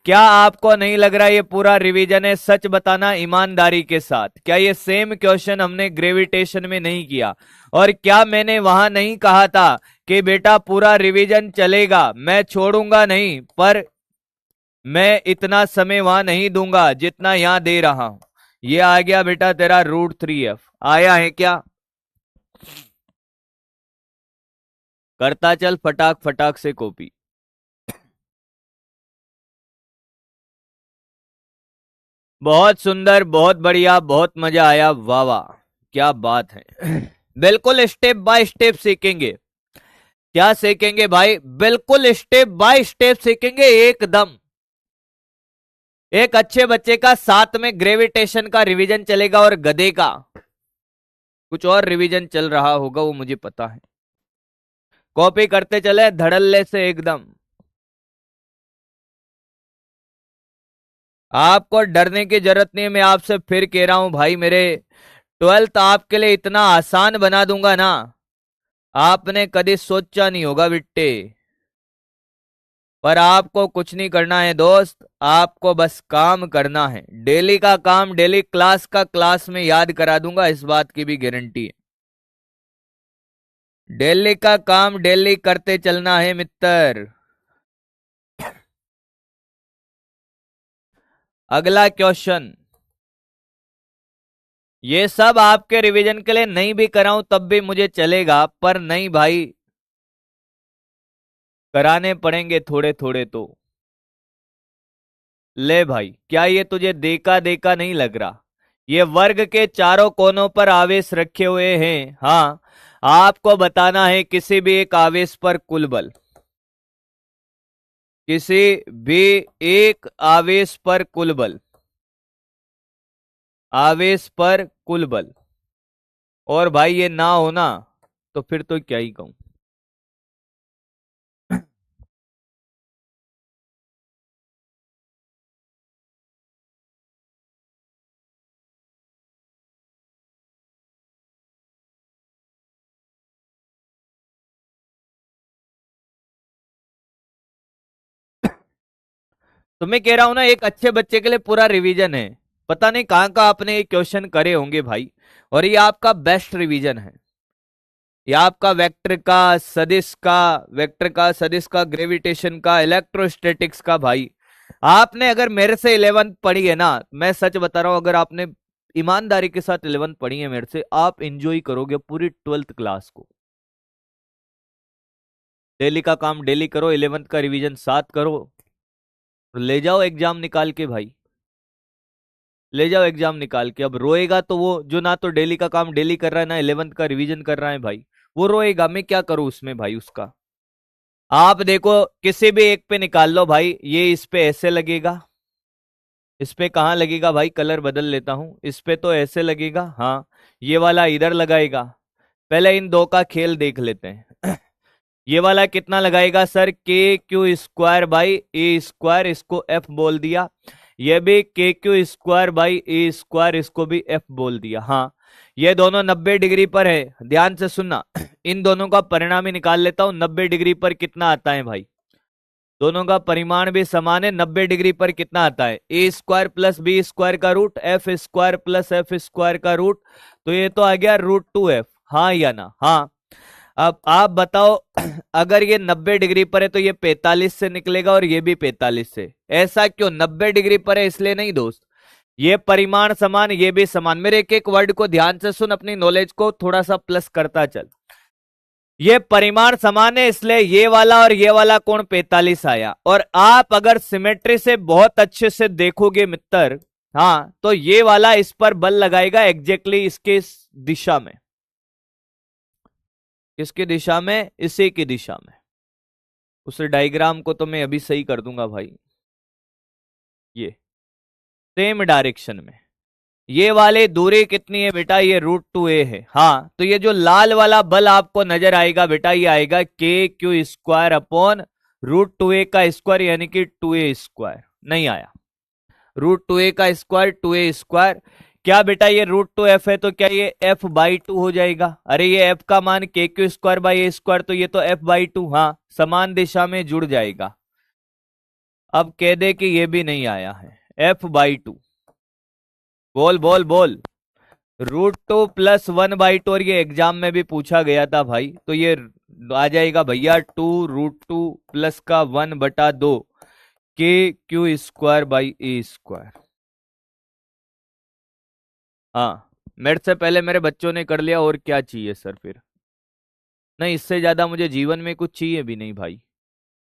क्या आपको नहीं लग रहा ये पूरा रिवीजन है? सच बताना ईमानदारी के साथ, क्या ये सेम क्वेश्चन हमने ग्रेविटेशन में नहीं किया? और क्या मैंने वहां नहीं कहा था कि बेटा पूरा रिवीजन चलेगा, मैं छोड़ूंगा नहीं, पर मैं इतना समय वहां नहीं दूंगा जितना यहां दे रहा हूं। ये आ गया बेटा तेरा √3f, आया है क्या? करता चल फटाक फटाक से कॉपी। बहुत सुंदर, बहुत बढ़िया, बहुत मजा आया, वाह वाह, क्या बात है। बिल्कुल स्टेप बाय स्टेप सीखेंगे। क्या सीखेंगे भाई? बिल्कुल स्टेप बाय स्टेप सीखेंगे एकदम। एक अच्छे बच्चे का साथ में ग्रेविटेशन का रिवीजन चलेगा और गधे का कुछ और रिवीजन चल रहा होगा, वो मुझे पता है। कॉपी करते चले धड़ल्ले से एकदम। आपको डरने की जरूरत नहीं है, मैं आपसे फिर कह रहा हूं भाई, मेरे 12th आपके लिए इतना आसान बना दूंगा ना, आपने कभी सोचा नहीं होगा बिट्टे। पर आपको कुछ नहीं करना है दोस्त, आपको बस काम करना है। डेली का काम डेली, क्लास का क्लास में याद करा दूंगा, इस बात की भी गारंटी है। डेली का काम डेली करते चलना है मित्र। अगला क्वेश्चन, ये सब आपके रिवीजन के लिए नहीं भी कराऊं तब भी मुझे चलेगा, पर नहीं भाई, कराने पड़ेंगे थोड़े थोड़े तो। ले भाई, क्या ये तुझे देखा देखा नहीं लग रहा? ये वर्ग के चारों कोनों पर आवेश रखे हुए हैं। हाँ, आपको बताना है किसी भी एक आवेश पर कुल बल, किसी भी एक आवेश पर कुल बल, आवेश पर कुल बल। और भाई ये ना होना तो फिर तो क्या ही कहूं। तो मैं कह रहा हूं ना, एक अच्छे बच्चे के लिए पूरा रिवीजन है। पता नहीं कहां कहां आपने ये क्वेश्चन करे होंगे भाई, और ये आपका बेस्ट रिवीजन है। ये आपका वेक्टर का, सदिश का, वेक्टर का, सदिश का, ग्रेविटेशन का, इलेक्ट्रोस्टैटिक्स का। भाई आपने अगर मेरे से 11th पढ़ी है ना, मैं सच बता रहा हूं, अगर आपने ईमानदारी के साथ 11th पढ़ी है मेरे से, आप एंजॉय करोगे पूरी 12th क्लास को। डेली का काम डेली करो, 11th का रिवीजन साथ करो, ले जाओ एग्जाम निकाल के भाई, ले जाओ एग्जाम निकाल के। अब रोएगा तो वो जो ना तो डेली का काम डेली कर रहा है, ना 11th का रिवीजन कर रहा है भाई, वो रोएगा। मैं क्या करूं उसमें भाई उसका। आप देखो किसी भी एक पे निकाल लो भाई, ये इस पे ऐसे लगेगा, इस पे कहां लगेगा भाई, कलर बदल लेता हूं, इस पे तो ऐसे लगेगा। हाँ, ये वाला इधर लगाएगा। पहले इन दो का खेल देख लेते हैं। ये वाला कितना लगाएगा सर, के Q square by A square, इसको एफ बोल दिया। ये भी के Q square by A square, इसको भी एफ बोल दिया। हाँ, ये दोनों 90 डिग्री पर है। ध्यान से सुनना, इन दोनों का परिणाम ही निकाल लेता हूं। 90 डिग्री पर कितना आता है भाई, दोनों का परिमाण भी समान है। 90 डिग्री पर कितना आता है, A square plus B square का root, F square plus F square का रूट। तो ये तो आ गया √2f। हाँ या ना? हाँ। अब आप बताओ, अगर ये 90 डिग्री पर है तो ये 45 से निकलेगा और ये भी 45 से। ऐसा क्यों? 90 डिग्री पर है इसलिए नहीं दोस्त, ये परिमाण समान, ये भी समान। मेरे एक एक वर्ड को ध्यान से सुन, अपनी नॉलेज को थोड़ा सा प्लस करता चल। ये परिमाण समान है इसलिए ये वाला और ये वाला कोण 45 आया। और आप अगर सिमेट्री से बहुत अच्छे से देखोगे मित्र, हाँ, तो ये वाला इस पर बल लगाएगा एग्जैक्टली इसके इस दिशा में। किसकी दिशा में? इसी की दिशा में। उस डायग्राम को तो मैं अभी सही कर दूंगा भाई, ये सेम डायरेक्शन में। ये वाली दूरी कितनी है बेटा, ये √2a है। हाँ, तो ये जो लाल वाला बल आपको नजर आएगा बेटा, ये आएगा के क्यू स्क्वायर अपॉन √2a का स्क्वायर, यानी कि 2a स्क्वायर। नहीं आया, √2a का स्क्वायर 2a स्क्वायर। क्या बेटा ये √2f है तो क्या ये f/2 हो जाएगा? अरे ये f का मान के Q square by A square, तो ये तो f/2। हाँ, समान दिशा में जुड़ जाएगा। अब कह दे कि ये भी नहीं आया है, f/2। बोल बोल बोल, √2 प्लस 1/2, और ये एग्जाम में भी पूछा गया था भाई, तो ये आ जाएगा भैया 2√2 प्लस का 1/2 के Q square by A square. हाँ, मेरे से पहले मेरे बच्चों ने कर लिया, और क्या चाहिए सर फिर? नहीं, इससे ज्यादा मुझे जीवन में कुछ चाहिए भी नहीं भाई।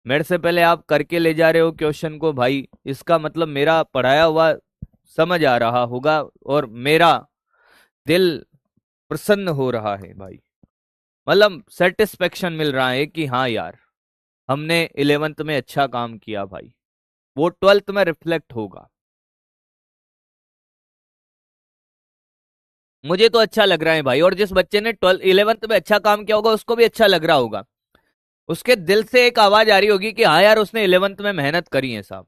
मेरे से पहले आप करके ले जा रहे हो क्वेश्चन को भाई, इसका मतलब मेरा पढ़ाया हुआ समझ आ रहा होगा, और मेरा दिल प्रसन्न हो रहा है भाई। मतलब सेटिस्फेक्शन मिल रहा है कि हाँ यार, हमने 11th में अच्छा काम किया भाई, वो 12th में रिफ्लेक्ट होगा। मुझे तो अच्छा लग रहा है भाई, और जिस बच्चे ने 11th में अच्छा काम किया होगा उसको भी अच्छा लग रहा होगा। उसके दिल से एक आवाज आ रही होगी कि हाँ यार, उसने 11th में मेहनत करी है साहब।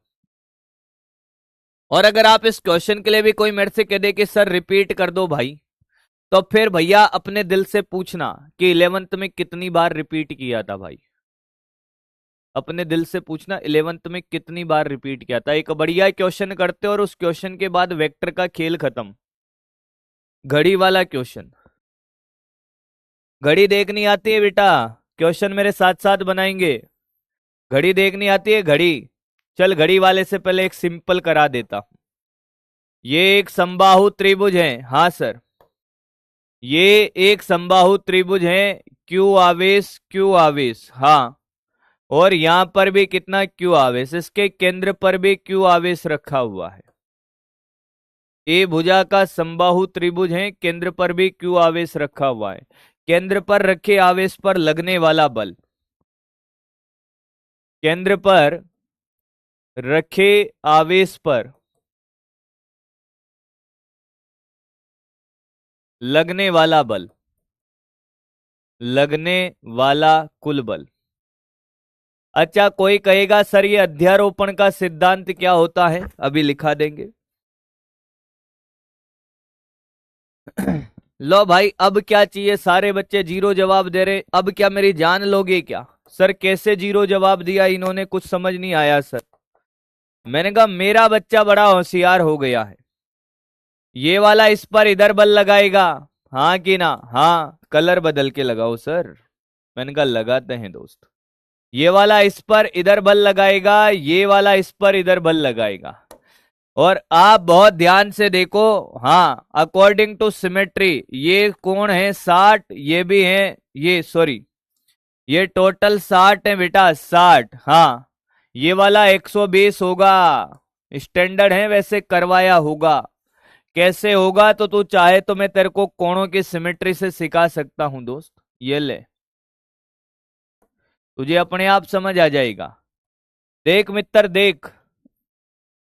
और अगर आप इस क्वेश्चन के लिए भी कोई मेरे से कह दे कि सर रिपीट कर दो भाई, तो फिर भैया अपने दिल से पूछना कि 11th में कितनी बार रिपीट किया था भाई। अपने दिल से पूछना 11th में कितनी बार रिपीट किया था। एक बढ़िया क्वेश्चन करते और उस क्वेश्चन के बाद वेक्टर का खेल खत्म। घड़ी वाला क्वेश्चन, घड़ी देखनी आती है बेटा? क्वेश्चन मेरे साथ साथ बनाएंगे। घड़ी देखनी आती है? घड़ी, चल घड़ी वाले से पहले एक सिंपल करा देता हूं। ये एक समबाहु त्रिभुज है, हाँ सर, ये एक समबाहु त्रिभुज है, क्यू आवेश क्यू आवेश, हाँ, और यहां पर भी कितना क्यू आवेश, इसके केंद्र पर भी क्यू आवेश रखा हुआ है। ए भुजा का समबाहु त्रिभुज है, केंद्र पर भी क्यू आवेश रखा हुआ है। केंद्र पर रखे आवेश पर लगने वाला बल, केंद्र पर रखे आवेश पर लगने वाला बल, लगने वाला कुल बल। अच्छा, कोई कहेगा सर ये अध्यारोपण का सिद्धांत क्या होता है? अभी लिखा देंगे। लो भाई, अब क्या चाहिए? सारे बच्चे जीरो जवाब दे रहे, अब क्या मेरी जान लोगे क्या? सर कैसे जीरो जवाब दिया इन्होंने, कुछ समझ नहीं आया सर। मैंने कहा मेरा बच्चा बड़ा होशियार हो गया है, ये वाला इस पर इधर बल लगाएगा, हाँ कि ना? हाँ, कलर बदल के लगाओ सर। मैंने कहा लगाते हैं दोस्त। ये वाला इस पर इधर बल लगाएगा, ये वाला इस पर इधर बल लगाएगा। और आप बहुत ध्यान से देखो, हाँ, अकॉर्डिंग टू सिमेट्री ये कोण है 60, ये भी है, ये सॉरी, ये टोटल 60 है बेटा, 60, हाँ, ये वाला 120 होगा। स्टैंडर्ड है, वैसे करवाया होगा। कैसे होगा तो तू चाहे तो मैं तेरे को कोणों की सिमेट्री से सिखा सकता हूं दोस्त, ये ले, तुझे अपने आप समझ आ जाएगा। देख मित्र देख,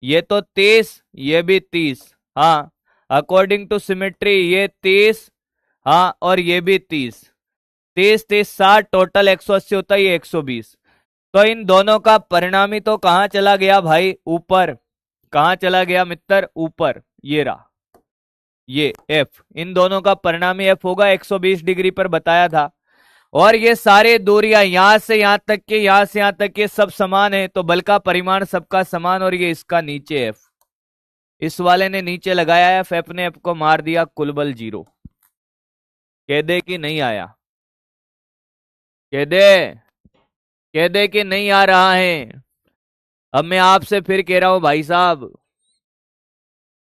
ये तो 30, ये भी 30, हाँ, अकॉर्डिंग टू सिमेट्री ये 30, हाँ, और ये भी 30, 30 30 60, टोटल 180 होता है, ये 120। तो इन दोनों का परिणामी तो कहां चला गया भाई? ऊपर। कहां चला गया मित्र? ऊपर। ये रहा, ये F, इन दोनों का परिणामी F होगा, 120 डिग्री पर बताया था। और ये सारे दूरियां यहां से यहां तक के, यहां से यहां तक के सब समान है, तो बल का परिमाण सबका समान, और ये इसका नीचे F, इस वाले ने नीचे लगाया F ने F को मार दिया, कुल बल 0। कह दे कि नहीं आया? कह दे, कह दे कि नहीं आ रहा है? अब मैं आपसे फिर कह रहा हूं भाई साहब,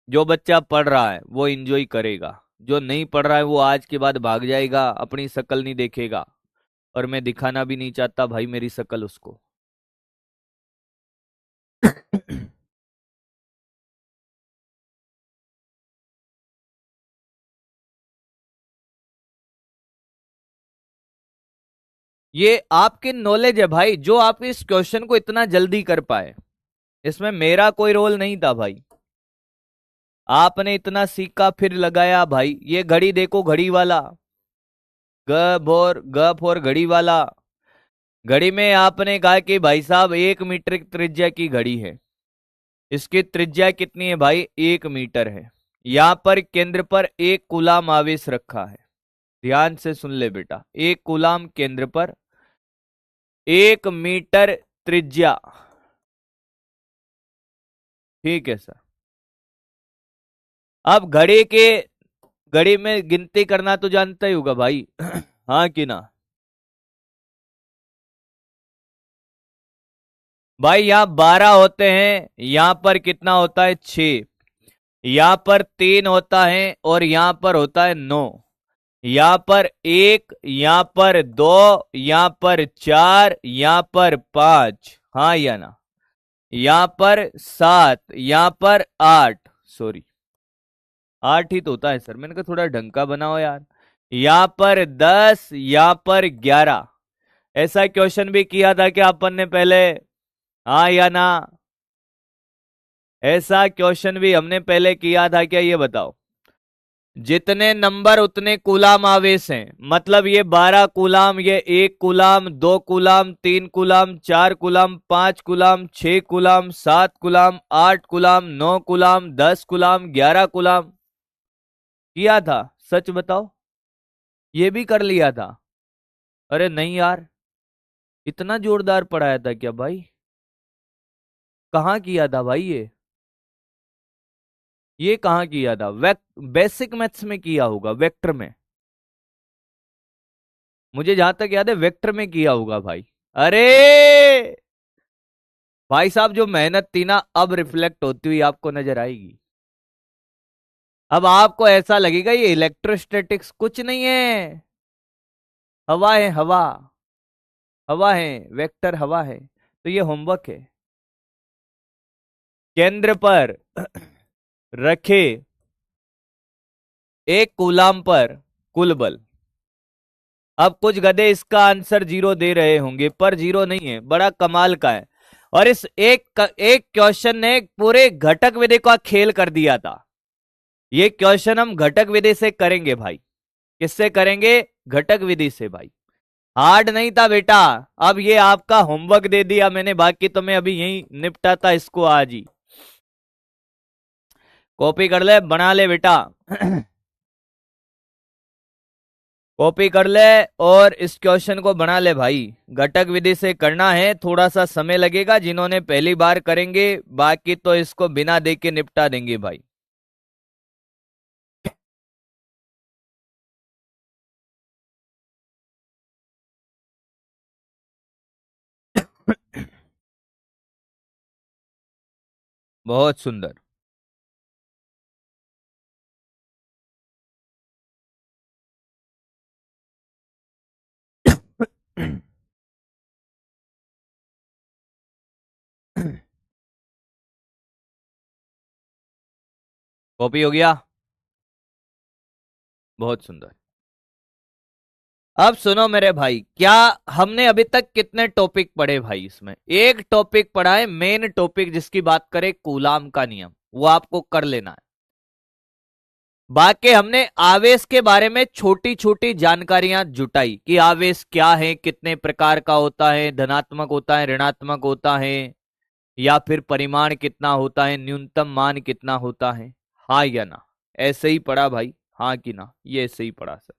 जो बच्चा पढ़ रहा है वो एंजॉय करेगा, जो नहीं पढ़ रहा है वो आज के बाद भाग जाएगा, अपनी शक्ल नहीं देखेगा, और मैं दिखाना भी नहीं चाहता भाई मेरी शक्ल उसको। ये आपकी नॉलेज है भाई, जो आप इस क्वेश्चन को इतना जल्दी कर पाए, इसमें मेरा कोई रोल नहीं था भाई। आपने इतना सीखा फिर लगाया भाई। ये घड़ी देखो, घड़ी वाला, ग फोर घड़ी वाला, घड़ी में आपने कहा कि भाई साहब 1 मीटर त्रिज्या की घड़ी है, इसकी त्रिज्या कितनी है भाई? 1 मीटर है। यहां पर केंद्र पर 1 कूलाम आवेश रखा है, ध्यान से सुन ले बेटा, 1 कूलाम केंद्र पर, 1 मीटर त्रिज्या, ठीक है सर। अब घड़ी में गिनती करना तो जानता ही होगा भाई, हाँ कि ना? भाई यहां 12 होते हैं, यहां पर कितना होता है? 6, यहां पर 3 होता है, और यहां पर होता है 9, यहां पर 1, यहां पर 2, यहां पर 4, यहां पर 5, हाँ या ना? यहां पर 7, यहां पर 8, सॉरी 8 ही तो होता है सर, मैंने कहा थोड़ा ढंग का बनाओ यार। यहां पर 10, यहां पर 11। ऐसा क्वेश्चन भी किया था क्या अपन ने पहले, हाँ या ना? ऐसा क्वेश्चन भी हमने पहले किया था क्या, ये बताओ? जितने नंबर उतने कूलाम आवेश हैं, मतलब ये 12 कूलाम, ये 1 coulomb, 2 coulomb, 3 coulomb, 4 coulomb, 5 coulomb, 6 coulomb, 7 coulomb, 8 coulomb, 9 coulomb, 10 coulomb, 11 coulomb किया था, सच बताओ? ये भी कर लिया था? अरे नहीं यार, इतना जोरदार पढ़ाया था क्या भाई? कहाँ किया था भाई ये कहाँ किया था? बेसिक मैथ्स में किया होगा, वेक्टर में। मुझे जहां तक याद है वेक्टर में किया होगा भाई। अरे भाई साहब, जो मेहनत थी ना अब रिफ्लेक्ट होती हुई आपको नजर आएगी। अब आपको ऐसा लगेगा ये इलेक्ट्रोस्टैटिक्स कुछ नहीं है, हवा है हवा, हवा है, वेक्टर हवा है। तो ये होमवर्क है। केंद्र पर रखे एक कूलाम पर कुल बल। अब कुछ गधे इसका आंसर जीरो दे रहे होंगे, पर जीरो नहीं है, बड़ा कमाल का है। और इस एक क्वेश्चन ने पूरे घटक विधि का खेल कर दिया था। ये क्वेश्चन हम घटक विधि से करेंगे भाई। किससे करेंगे? घटक विधि से भाई। हार्ड नहीं था बेटा। अब ये आपका होमवर्क दे दिया मैंने, बाकी तो मैं अभी यही निपटाता इसको आज ही। कॉपी कर ले, बना ले बेटा। कॉपी कर ले और इस क्वेश्चन को बना ले भाई। घटक विधि से करना है, थोड़ा सा समय लगेगा, जिन्होंने पहली बार करेंगे, बाकी तो इसको बिना देख के निपटा देंगे भाई। बहुत सुंदर। कॉपी हो गया। बहुत सुंदर। अब सुनो मेरे भाई, क्या हमने अभी तक कितने टॉपिक पढ़े भाई? इसमें एक टॉपिक पढ़ा है मेन टॉपिक, जिसकी बात करें कूलाम का नियम, वो आपको कर लेना है। बाकी हमने आवेश के बारे में छोटी छोटी जानकारियां जुटाई कि आवेश क्या है, कितने प्रकार का होता है, धनात्मक होता है, ऋणात्मक होता है, या फिर परिमाण कितना होता है, न्यूनतम मान कितना होता है। हाँ या ना? ऐसे ही पढ़ा भाई, हाँ कि ना? ये ऐसे ही पढ़ा सर।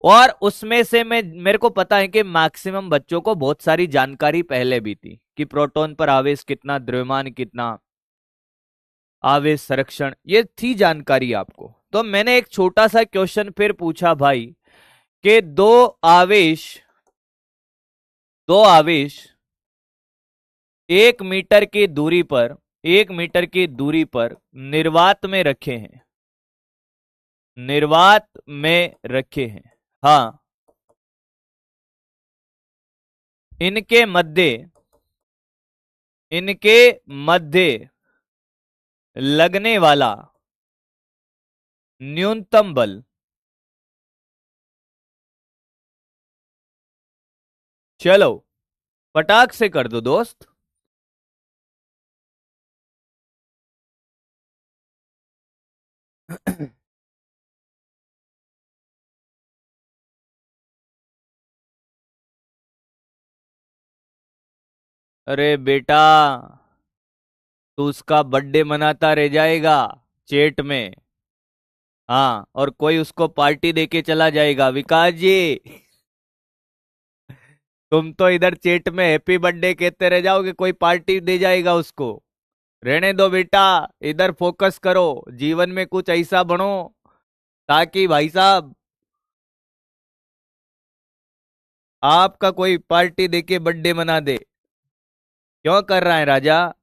और उसमें से मैं मेरे को पता है कि मैक्सिमम बच्चों को बहुत सारी जानकारी पहले भी थी कि प्रोटॉन पर आवेश कितना, द्रव्यमान कितना, आवेश संरक्षण, ये थी जानकारी आपको। तो मैंने एक छोटा सा क्वेश्चन फिर पूछा भाई कि दो आवेश 1 मीटर की दूरी पर निर्वात में रखे हैं, निर्वात में रखे हैं। हाँ, इनके मध्य इनके मध्य लगने वाला न्यूनतम बल। चलो पटाख से कर दो दोस्त। अरे बेटा, तू उसका बर्थडे मनाता रह जाएगा चेट में। हाँ, और कोई उसको पार्टी देके चला जाएगा, विकास जी। तुम तो इधर चेट में हैप्पी बर्थडे कहते रह जाओगे, कोई पार्टी दे जाएगा उसको। रहने दो बेटा, इधर फोकस करो, जीवन में कुछ ऐसा बनो ताकि भाई साहब आपका कोई पार्टी देके बर्थडे मना दे। क्यों कर रहा है राजा?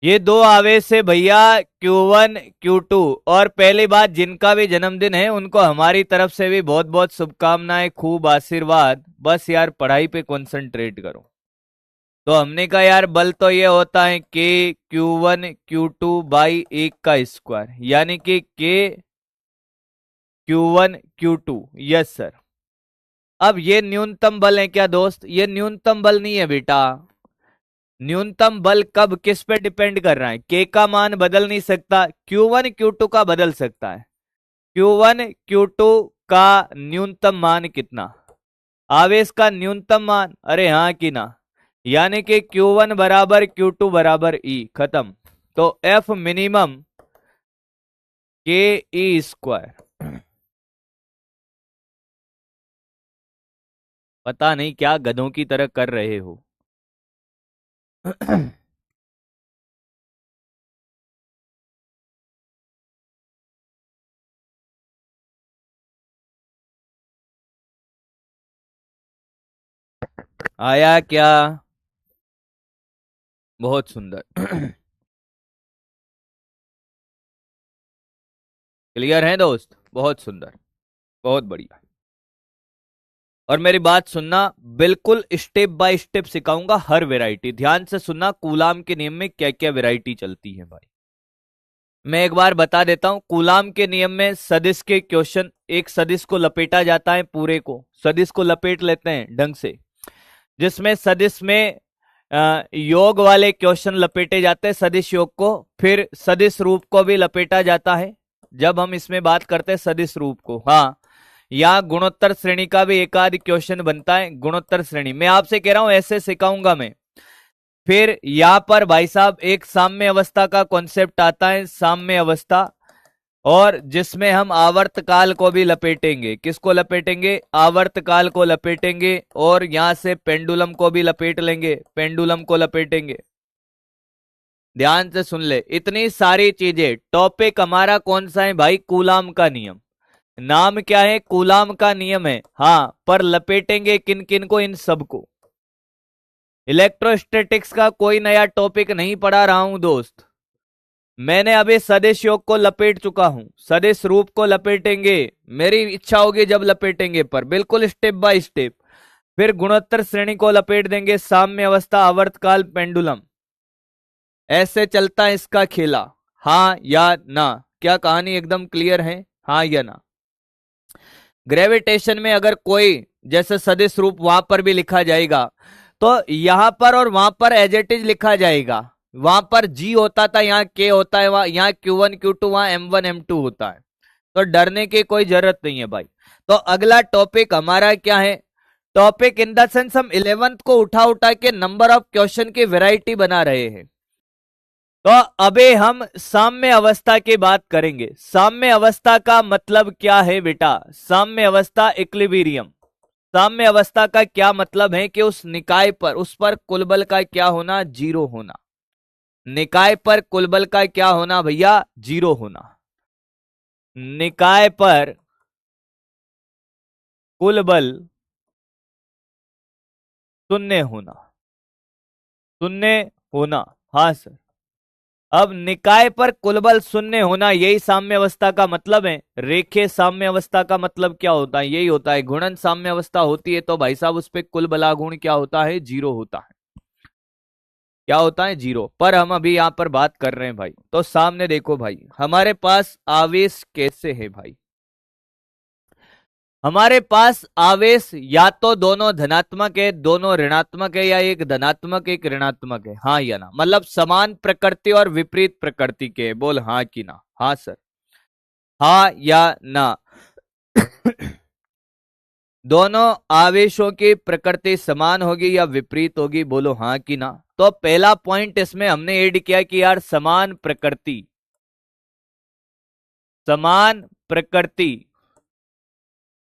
ये दो आवेश है भैया, Q1 Q2। और पहली बात, जिनका भी जन्मदिन है उनको हमारी तरफ से भी बहुत बहुत शुभकामनाएं, खूब आशीर्वाद। बस यार पढ़ाई पे कंसंट्रेट करो। तो हमने कहा यार बल तो ये होता है K Q1 Q2/1 का स्क्वायर, यानी कि K Q1 Q2। Yes sir. अब ये न्यूनतम बल है क्या दोस्त? ये न्यूनतम बल नहीं है बेटा। न्यूनतम बल कब किस पे डिपेंड कर रहा है? के का मान बदल नहीं सकता, Q1 Q2 का बदल सकता है। Q1 Q2 का न्यूनतम मान कितना? आवेश का न्यूनतम मान, अरे हाँ कि ना? यानी कि Q1 बराबर Q2 बराबर E, खत्म। तो F मिनिमम Ke²। पता नहीं क्या गधों की तरह कर रहे हो। आया क्या? बहुत सुंदर। क्लियर है दोस्त? बहुत सुंदर, बहुत बढ़िया। और मेरी बात सुनना, बिल्कुल स्टेप बाय स्टेप सिखाऊंगा हर वैरायटी। ध्यान से सुनना, कूलाम के नियम में क्या क्या वैरायटी चलती है भाई। मैं एक बार बता देता हूं, कूलाम के नियम में सदिश के क्वेश्चन, एक सदिश को लपेटा जाता है, पूरे को सदिश को लपेट लेते हैं ढंग से, जिसमें सदिश में योग वाले क्वेश्चन लपेटे जाते हैं, सदिश योग को। फिर सदिश रूप को भी लपेटा जाता है जब हम इसमें बात करते हैं सदिश रूप को। हाँ, या गुणोत्तर श्रेणी का भी एक आध क्वेश्चन बनता है, गुणोत्तर श्रेणी मैं आपसे कह रहा हूं ऐसे सिखाऊंगा मैं। फिर यहां पर भाई साहब एक साम्य अवस्था का कॉन्सेप्ट आता है, साम्य अवस्था, और जिसमें हम आवर्त काल को भी लपेटेंगे। किसको लपेटेंगे? आवर्त काल को लपेटेंगे। और यहां से पेंडुलम को भी लपेट लेंगे, पेंडुलम को लपेटेंगे। ध्यान से सुन ले, इतनी सारी चीजें। टॉपिक हमारा कौन सा है भाई? कूलाम का नियम। नाम क्या है? कूलाम का नियम है। हाँ, पर लपेटेंगे किन किन को? इन सबको। इलेक्ट्रोस्टैटिक्स का कोई नया टॉपिक नहीं पढ़ा रहा हूं दोस्त। मैंने अभी सदिश योग को लपेट चुका हूं, सदिश रूप को लपेटेंगे, मेरी इच्छा होगी जब लपेटेंगे, पर बिल्कुल स्टेप बाय स्टेप। फिर गुणोत्तर श्रेणी को लपेट देंगे, साम्य अवस्था, आवर्तकाल, पेंडुलम। ऐसे चलता है इसका खेला। हाँ या ना? क्या कहानी एकदम क्लियर है? हाँ या ना? ग्रेविटेशन में अगर कोई जैसे सदिश रूप वहां पर भी लिखा जाएगा, तो यहां पर और वहां पर एज इट इज लिखा जाएगा। वहां पर जी होता था, यहाँ के होता है, वहां यहाँ Q1 Q2, वहां M1 M2 होता है। तो डरने की कोई जरूरत नहीं है भाई। तो अगला टॉपिक हमारा क्या है? टॉपिक इन द सेंस हम 11th को उठा उठा के नंबर ऑफ क्वेश्चन की वैरायटी बना रहे हैं। तो अबे हम साम्य अवस्था की बात करेंगे। साम्य अवस्था का मतलब क्या है बेटा? साम्य अवस्था इक्विलिब्रियम। साम्य अवस्था का क्या मतलब है? कि उस निकाय पर, उस पर कुल बल का क्या होना? जीरो होना। निकाय पर कुल बल का क्या होना भैया? जीरो होना। निकाय पर कुल बल शून्य होना, शून्य होना। हाँ सर। अब निकाय पर कुल बल शून्य होना, यही साम्य अवस्था का मतलब है। रेखीय साम्य अवस्था का मतलब क्या होता है? यही होता है। गुणन साम्य अवस्था होती है तो भाई साहब उस पर कुल बलागुण क्या होता है? जीरो होता है। क्या होता है? जीरो। पर हम अभी यहां पर बात कर रहे हैं भाई, तो सामने देखो भाई, हमारे पास आवेश कैसे है भाई? हमारे पास आवेश या तो दोनों धनात्मक है, दोनों ऋणात्मक है, या एक धनात्मक एक ऋणात्मक है। हाँ या ना? मतलब समान प्रकृति और विपरीत प्रकृति के। बोल हाँ कि ना? हाँ सर। हाँ या ना? दोनों आवेशों की प्रकृति समान होगी या विपरीत होगी? बोलो हाँ कि ना? तो पहला पॉइंट इसमें हमने ऐड किया कि यार समान प्रकृति, समान प्रकृति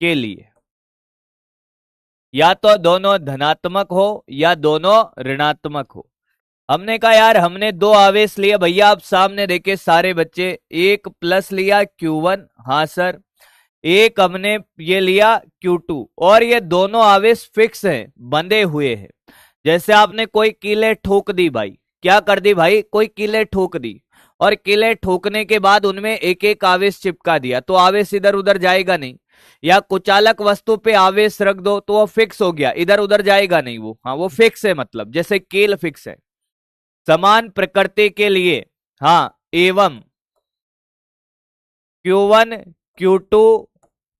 के लिए या तो दोनों धनात्मक हो या दोनों ऋणात्मक हो। हमने कहा यार हमने दो आवेश लिए भैया, आप सामने देखे सारे बच्चे, एक प्लस लिया Q1, हाँ सर, एक हमने ये लिया Q2, और ये दोनों आवेश फिक्स हैं, बंधे हुए हैं। जैसे आपने कोई कीले ठोक दी भाई, क्या कर दी भाई? कोई कीले ठोक दी, और कीले ठोकने के बाद उनमें एक एक आवेश चिपका दिया, तो आवेश इधर उधर जाएगा नहीं। या कुचालक वस्तु पे आवेश रख दो तो वो फिक्स हो गया, इधर उधर जाएगा नहीं वो। हाँ, वो फिक्स है, मतलब जैसे कील फिक्स है। समान प्रकृति के लिए हाँ, एवं Q1 Q2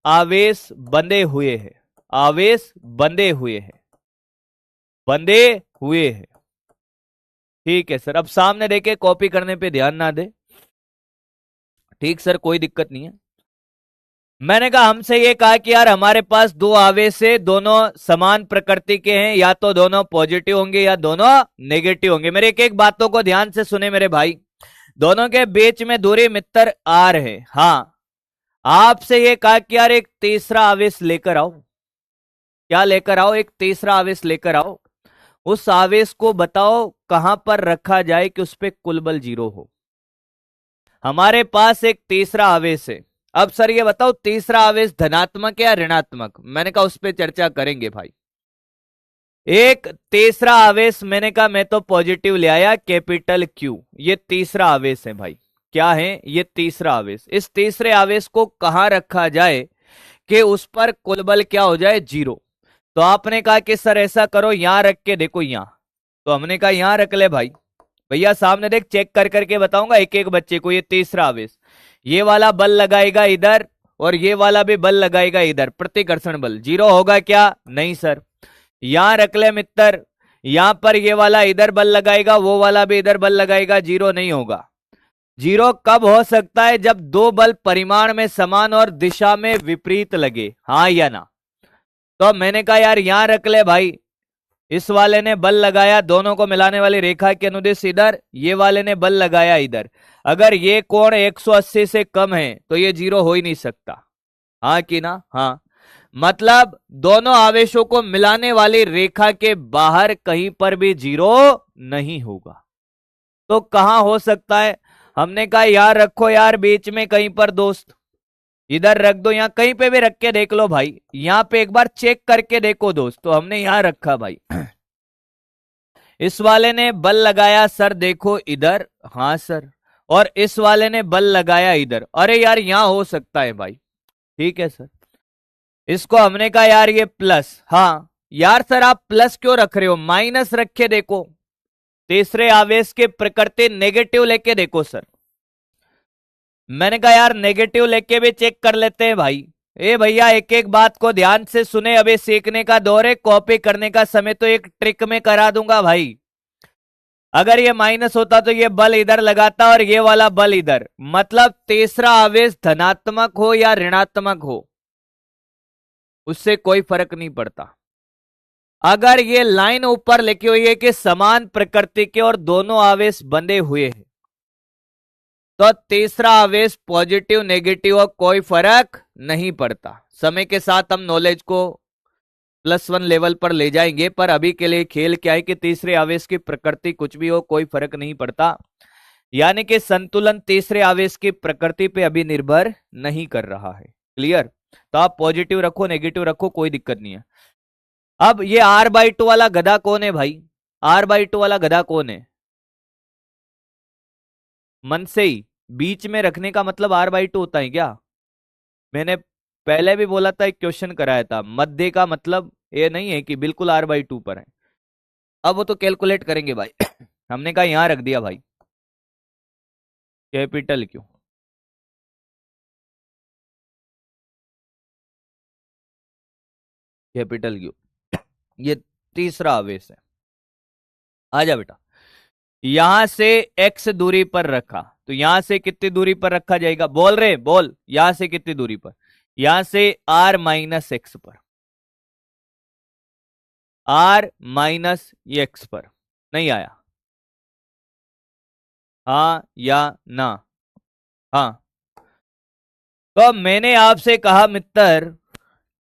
आवेश बंधे हुए हैं, आवेश बंधे हुए हैं, बंधे हुए हैं। ठीक है सर। अब सामने देखे, कॉपी करने पे ध्यान ना दे। ठीक सर, कोई दिक्कत नहीं है। मैंने कहा हमसे ये कहा कि यार हमारे पास दो आवेश है, दोनों समान प्रकृति के हैं, या तो दोनों पॉजिटिव होंगे या दोनों नेगेटिव होंगे। मेरे एक एक बातों को ध्यान से सुने मेरे भाई। दोनों के बीच में दूरी मित्र आर है। हाँ, आपसे ये कहा कि यार एक तीसरा आवेश लेकर आओ। क्या लेकर आओ? एक तीसरा आवेश लेकर आओ। उस आवेश को बताओ कहां पर रखा जाए कि उस पर कुल बल जीरो हो। हमारे पास एक तीसरा आवेश है। अब सर ये बताओ तीसरा आवेश धनात्मक है या ऋणात्मक? मैंने कहा उस पर चर्चा करेंगे भाई। एक तीसरा आवेश, मैंने कहा मैं तो पॉजिटिव ले आया, कैपिटल क्यू, ये तीसरा आवेश है भाई। क्या है ये? तीसरा आवेश। इस तीसरे आवेश को कहां रखा जाए कि उस पर कुल बल क्या हो जाए? 0। तो आपने कहा कि सर ऐसा करो, यहां रख के देखो यहां। तो हमने कहा यहां रख ले भाई। भैया सामने देख, चेक कर करके बताऊंगा एक एक बच्चे को। ये तीसरा आवेश, ये वाला बल लगाएगा इधर और ये वाला भी बल लगाएगा इधर, प्रतिकर्षण बल 0 होगा क्या? नहीं सर। यहां रख ले मित्र, यहां पर ये वाला इधर बल लगाएगा, वो वाला भी इधर बल लगाएगा, 0 नहीं होगा। 0 कब हो सकता है? जब दो बल परिमाण में समान और दिशा में विपरीत लगे, हाँ या ना? तो मैंने कहा यार यहां रख ले भाई, इस वाले ने बल लगाया दोनों को मिलाने वाली रेखा के अनुदिश इधर, ये वाले ने बल लगाया इधर। अगर ये कोण 180 से कम है तो ये 0 हो ही नहीं सकता, हाँ कि ना? हाँ, मतलब दोनों आवेशों को मिलाने वाली रेखा के बाहर कहीं पर भी 0 नहीं होगा। तो कहां हो सकता है? हमने कहा यार रखो यार बीच में कहीं पर दोस्त, इधर रख दो, यहां कहीं पे भी रख के देख लो भाई, यहां पे एक बार चेक करके देखो दोस्त। तो हमने यहां रखा भाई। इस वाले ने बल लगाया सर देखो इधर, हाँ सर, और इस वाले ने बल लगाया इधर। अरे यार यहां हो सकता है भाई, ठीक है सर। इसको हमने कहा यार ये प्लस, हाँ यार सर आप प्लस क्यों रख रहे हो? माइनस रख के देखो, तीसरे आवेश की प्रकृति नेगेटिव लेके देखो सर। मैंने कहा यार नेगेटिव लेके भी चेक कर लेते हैं भाई। ए भैया एक एक बात को ध्यान से सुने, अभी सीखने का दौर है, कॉपी करने का समय तो एक ट्रिक में करा दूंगा भाई। अगर ये माइनस होता तो ये बल इधर लगाता और ये वाला बल इधर, मतलब तीसरा आवेश धनात्मक हो या ऋणात्मक हो उससे कोई फर्क नहीं पड़ता। अगर ये लाइन ऊपर लिखी हुई है कि समान प्रकृति के और दोनों आवेश बंधे हुए हैं, तो तीसरा आवेश पॉजिटिव नेगेटिव और कोई फर्क नहीं पड़ता। समय के साथ हम नॉलेज को +1 लेवल पर ले जाएंगे, पर अभी के लिए खेल क्या है कि तीसरे आवेश की प्रकृति कुछ भी हो कोई फर्क नहीं पड़ता, यानी कि संतुलन तीसरे आवेश की प्रकृति पे अभी निर्भर नहीं कर रहा है। क्लियर? तो आप पॉजिटिव रखो नेगेटिव रखो, कोई दिक्कत नहीं है। अब ये r/2 वाला गधा कौन है भाई? r/2 वाला गधा कौन है? मन से ही बीच में रखने का मतलब r/2 होता है क्या? मैंने पहले भी बोला था, एक क्वेश्चन कराया था, मध्य का मतलब ये नहीं है कि बिल्कुल r/2 पर है। अब वो तो कैलकुलेट करेंगे भाई। हमने कहा यहां रख दिया भाई, कैपिटल क्यों? कैपिटल क्यों? ये तीसरा आवेश है। आजा बेटा, यहां से x दूरी पर रखा, तो यहां से कितनी दूरी पर रखा जाएगा? बोल रहे बोल, यहां से कितनी दूरी पर? यहां से r-x पर, r-x पर। नहीं आया? हाँ या ना? हाँ। तो मैंने आपसे कहा मित्र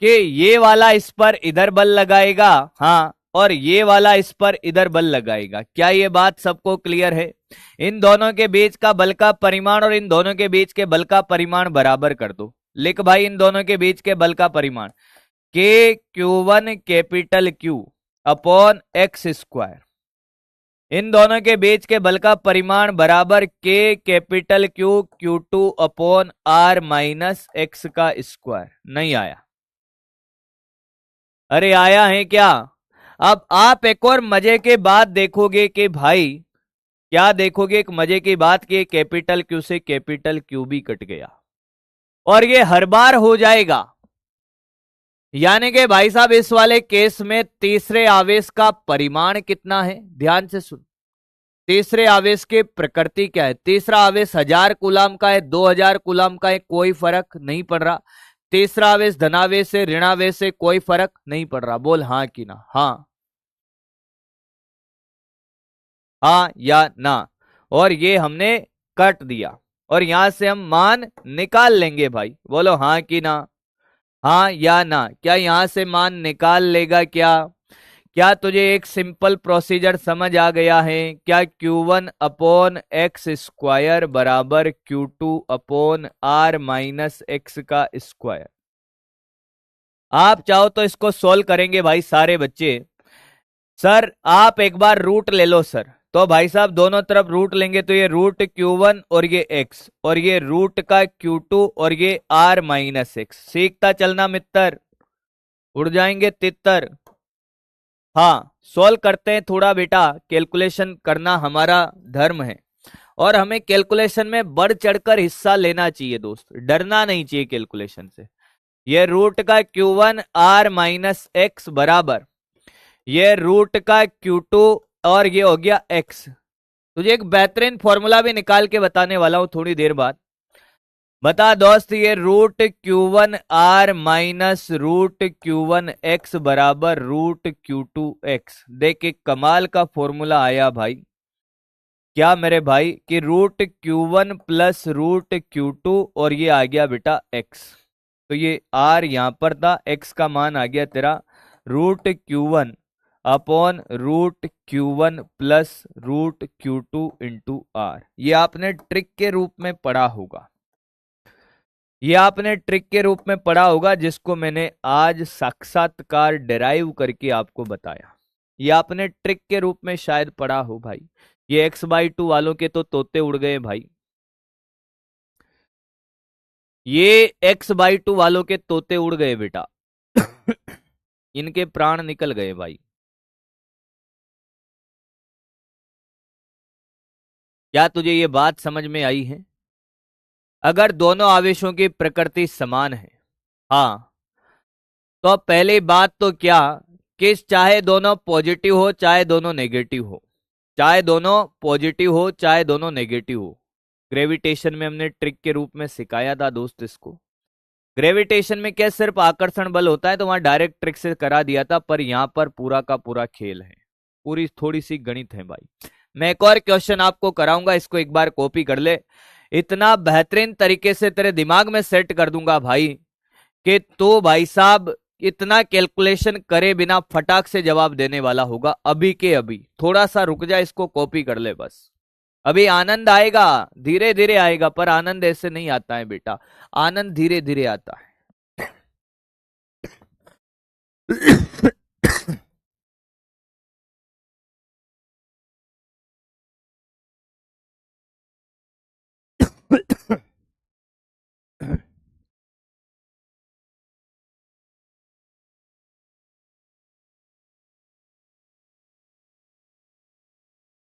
कि ये वाला इस पर इधर बल लगाएगा, हाँ, और ये वाला इस पर इधर बल लगाएगा। क्या ये बात सबको क्लियर है? इन दोनों के बीच का बल का परिमाण और इन दोनों के बीच के बल का परिमाण बराबर कर दो। लिख भाई इन दोनों के बीच के बल का परिमाण, KQ1 capital Q upon x²। इन दोनों के बीच के बल का परिमाण बराबर K capital Q Q2 upon r-x²। नहीं आया? अरे आया है क्या? अब आप एक और मजे की बात देखोगे कि भाई, क्या देखोगे? एक मजे की बात कि कैपिटल क्यू से कैपिटल क्यू भी कट गया, और ये हर बार हो जाएगा। यानी कि भाई साहब इस वाले केस में तीसरे आवेश का परिमाण कितना है? ध्यान से सुन, तीसरे आवेश की प्रकृति क्या है? तीसरा आवेश 1000 कूलाम का है, 2000 कूलाम का है, कोई फर्क नहीं पड़ रहा। तीसरा आवेश धनावेश से ऋणावेश से कोई फर्क नहीं पड़ रहा। बोल हाँ कि ना? हाँ, हाँ या ना? और ये हमने कट दिया और यहां से हम मान निकाल लेंगे भाई। बोलो हाँ कि ना? हाँ या ना? क्या यहां से मान निकाल लेगा क्या? क्या तुझे एक सिंपल प्रोसीजर समझ आ गया है? क्या Q1 अपॉन x² बराबर Q2 अपॉन r-x²? आप चाहो तो इसको सोल्व करेंगे भाई सारे बच्चे। सर आप एक बार रूट ले लो सर। तो भाई साहब दोनों तरफ रूट लेंगे तो ये रूट Q1 और ये x और ये रूट का Q2 और ये R-x। सीखता चलना मित्र, उड़ जाएंगे तितर। हाँ सॉल्व करते हैं थोड़ा बेटा, कैलकुलेशन करना हमारा धर्म है और हमें कैलकुलेशन में बढ़ चढ़कर हिस्सा लेना चाहिए दोस्त, डरना नहीं चाहिए कैलकुलेशन से। ये रूट का Q1 R-x बराबर ये रूट का Q2 और ये हो गया x। तुझे एक बेहतरीन फॉर्मूला भी निकाल के बताने वाला हूं थोड़ी देर बाद। बता दोस्त, ये root Q1 R root Q1 x बराबर रूट Q2 x। देख एक कमाल का फॉर्मूला आया भाई। क्या मेरे भाई कि root Q1 plus root Q2 और ये आ गया बेटा x। तो ये r यहां पर था, x का मान आ गया तेरा root Q1 upon root Q1 plus root Q2 into r। ये आपने ट्रिक के रूप में पढ़ा होगा, ये आपने ट्रिक के रूप में पढ़ा होगा जिसको मैंने आज साक्षात्कार डेराइव करके आपको बताया। ये आपने ट्रिक के रूप में शायद पढ़ा हो भाई। ये x/2 वालों के तो तोते उड़ गए भाई, ये x/2 वालों के तोते उड़ गए बेटा। इनके प्राण निकल गए भाई। क्या तुझे ये बात समझ में आई है? अगर दोनों आवेशों की प्रकृति समान है, हाँ, तो अब पहली बात तो क्या कि चाहे दोनों पॉजिटिव हो चाहे दोनों नेगेटिव हो, चाहे दोनों पॉजिटिव हो चाहे दोनों नेगेटिव हो, ग्रेविटेशन में हमने ट्रिक के रूप में सिखाया था दोस्त इसको। ग्रेविटेशन में क्या सिर्फ आकर्षण बल होता है तो वहां डायरेक्ट ट्रिक से करा दिया था, पर यहां पर पूरा का पूरा खेल है, पूरी थोड़ी सी गणित है भाई। मैं एक और क्वेश्चन आपको कराऊंगा, इसको एक बार कॉपी कर ले। इतना बेहतरीन तरीके से तेरे दिमाग में सेट कर दूंगा भाई कि तो भाई साहब इतना कैलकुलेशन करे बिना फटाक से जवाब देने वाला होगा अभी के अभी। थोड़ा सा रुक जा, इसको कॉपी कर ले बस। अभी आनंद आएगा, धीरे धीरे आएगा, पर आनंद ऐसे नहीं आता है बेटा, आनंद धीरे धीरे आता है।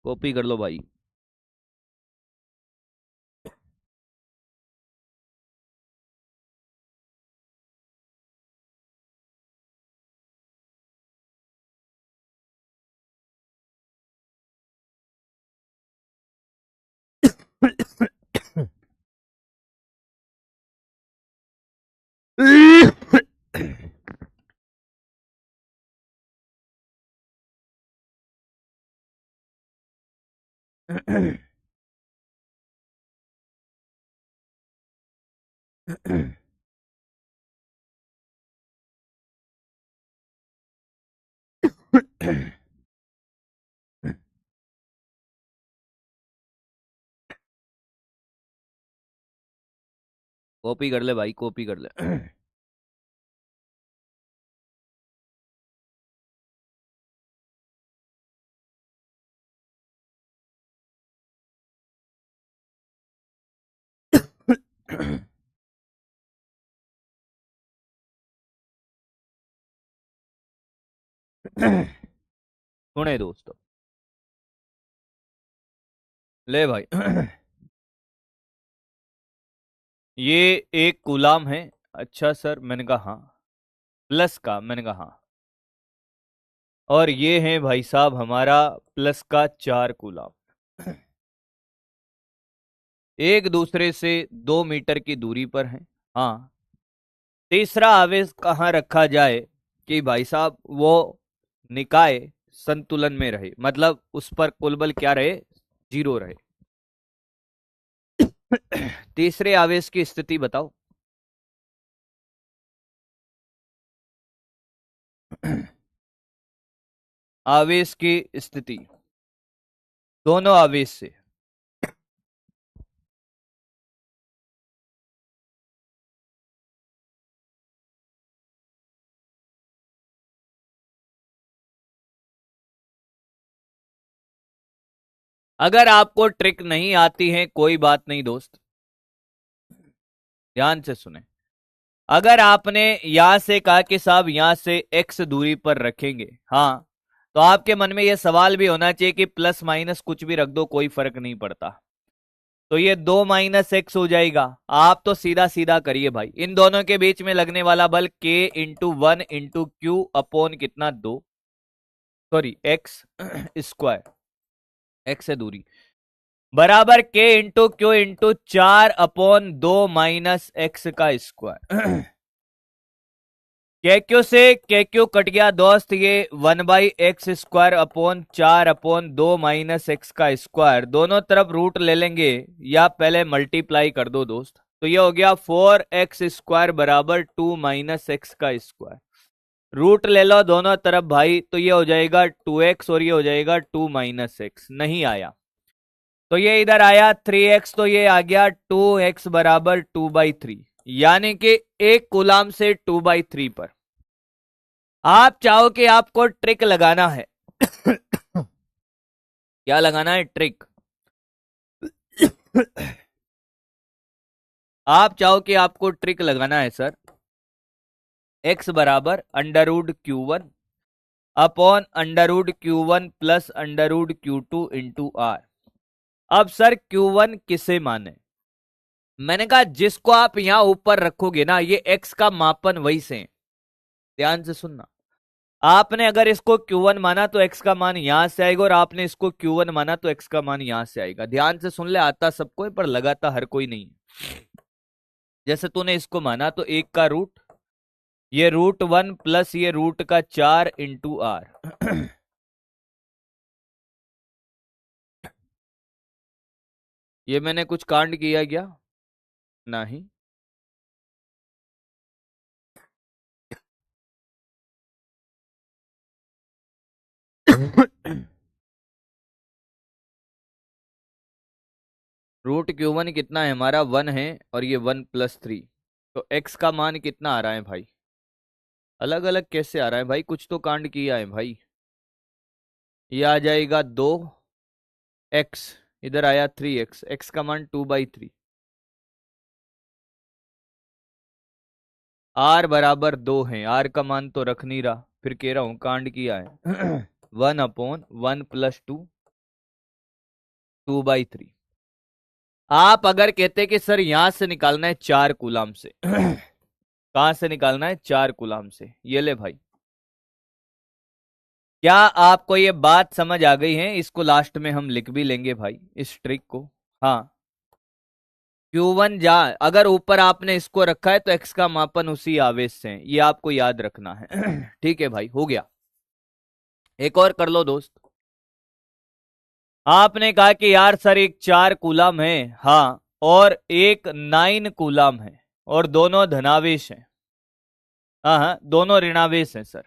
कॉपी कर लो भाई। कॉपी कर ले भाई, कॉपी कर ले। सुने दोस्तों, ले भाई। ये एक गुलाम है। अच्छा सर, मैंने कहा हाँ। प्लस का, मैंने कहा हाँ। और ये है भाई साहब हमारा प्लस का 4 कूलाम, एक दूसरे से 2 मीटर की दूरी पर है। हाँ, तीसरा आवेश कहाँ रखा जाए कि भाई साहब वो निकाय संतुलन में रहे, मतलब उस पर कुल बल क्या रहे, 0 रहे। तीसरे आवेश की स्थिति बताओ। आवेश की स्थिति दोनों आवेश से। अगर आपको ट्रिक नहीं आती है कोई बात नहीं दोस्त, ध्यान से सुने। अगर आपने यहां से कहा कि साहब यहां से x दूरी पर रखेंगे, हाँ, तो आपके मन में यह सवाल भी होना चाहिए कि प्लस माइनस कुछ भी रख दो कोई फर्क नहीं पड़ता, तो ये 2 माइनस एक्स हो जाएगा। आप तो सीधा सीधा करिए भाई, इन दोनों के बीच में लगने वाला बल k into 1 into Q upon कितना 2, सॉरी एक्स स्क्वायर, एक्स है दूरी, बराबर k into Q into 4 upon 2 minus x का स्क्वायर। के क्यू से के क्यू कट गया दोस्त, ये 1/x² upon 4 upon 2 minus x का स्क्वायर, दोनों तरफ रूट ले लेंगे या पहले मल्टीप्लाई कर दो दोस्त, तो ये हो गया 4x² बराबर 2 माइनस एक्स का स्क्वायर। रूट ले लो दोनों तरफ भाई, तो ये हो जाएगा 2x और ये हो जाएगा 2 माइनस एक्स, नहीं आया तो ये इधर आया 3x, तो ये आ गया 2x बराबर 2/3, यानी कि 1 कूलाम से 2/3 पर। आप चाहो कि आपको ट्रिक लगाना है क्या लगाना है? ट्रिक। आप चाहो कि आपको ट्रिक लगाना है सर, x बराबर √Q1 upon √Q1 plus √Q2 into r। अब सर Q1 किसे माने? मैंने कहा जिसको आप यहां ऊपर रखोगे ना, ये x का मापन वही से है। ध्यान से सुनना, आपने अगर इसको Q1 माना तो x का मान यहां से आएगा, और आपने इसको Q1 माना तो x का मान यहां से आएगा। ध्यान से सुन ले, आता सबको है पर लगाता हर कोई नहीं। जैसे तूने इसको माना तो 1 का रूट, ये √1 प्लस ये रूट का 4 इंटू r। ये मैंने कुछ कांड किया क्या? नहीं। √Q1 कितना है हमारा? 1 है, और ये 1 + 3, तो x का मान कितना आ रहा है भाई? अलग अलग कैसे आ रहा है भाई? कुछ तो कांड किया है भाई। ये आ जाएगा 2x, इधर आया 3x, x का मान 2/3, r बराबर 2 है, r का मान तो रख नहीं रहा, फिर कह रहा हूं कांड किया है। 1/1 + 2, 2/3। आप अगर कहते कि सर यहां से निकालना है 4 कूलाम से, कहां से निकालना है? 4 कूलाम से। ये ले भाई, क्या आपको ये बात समझ आ गई है? इसको लास्ट में हम लिख भी लेंगे भाई, इस ट्रिक को। हाँ, Q1 जा, अगर ऊपर आपने इसको रखा है तो x का मापन उसी आवेश से है, ये आपको याद रखना है। ठीक है भाई, हो गया। एक और कर लो दोस्त। आपने कहा कि यार सर एक 4 कूलाम है, हाँ, और एक 9 कूलाम है, और दोनों धनावेश हैं। हाँ हाँ, दोनों ऋणावेश हैं सर,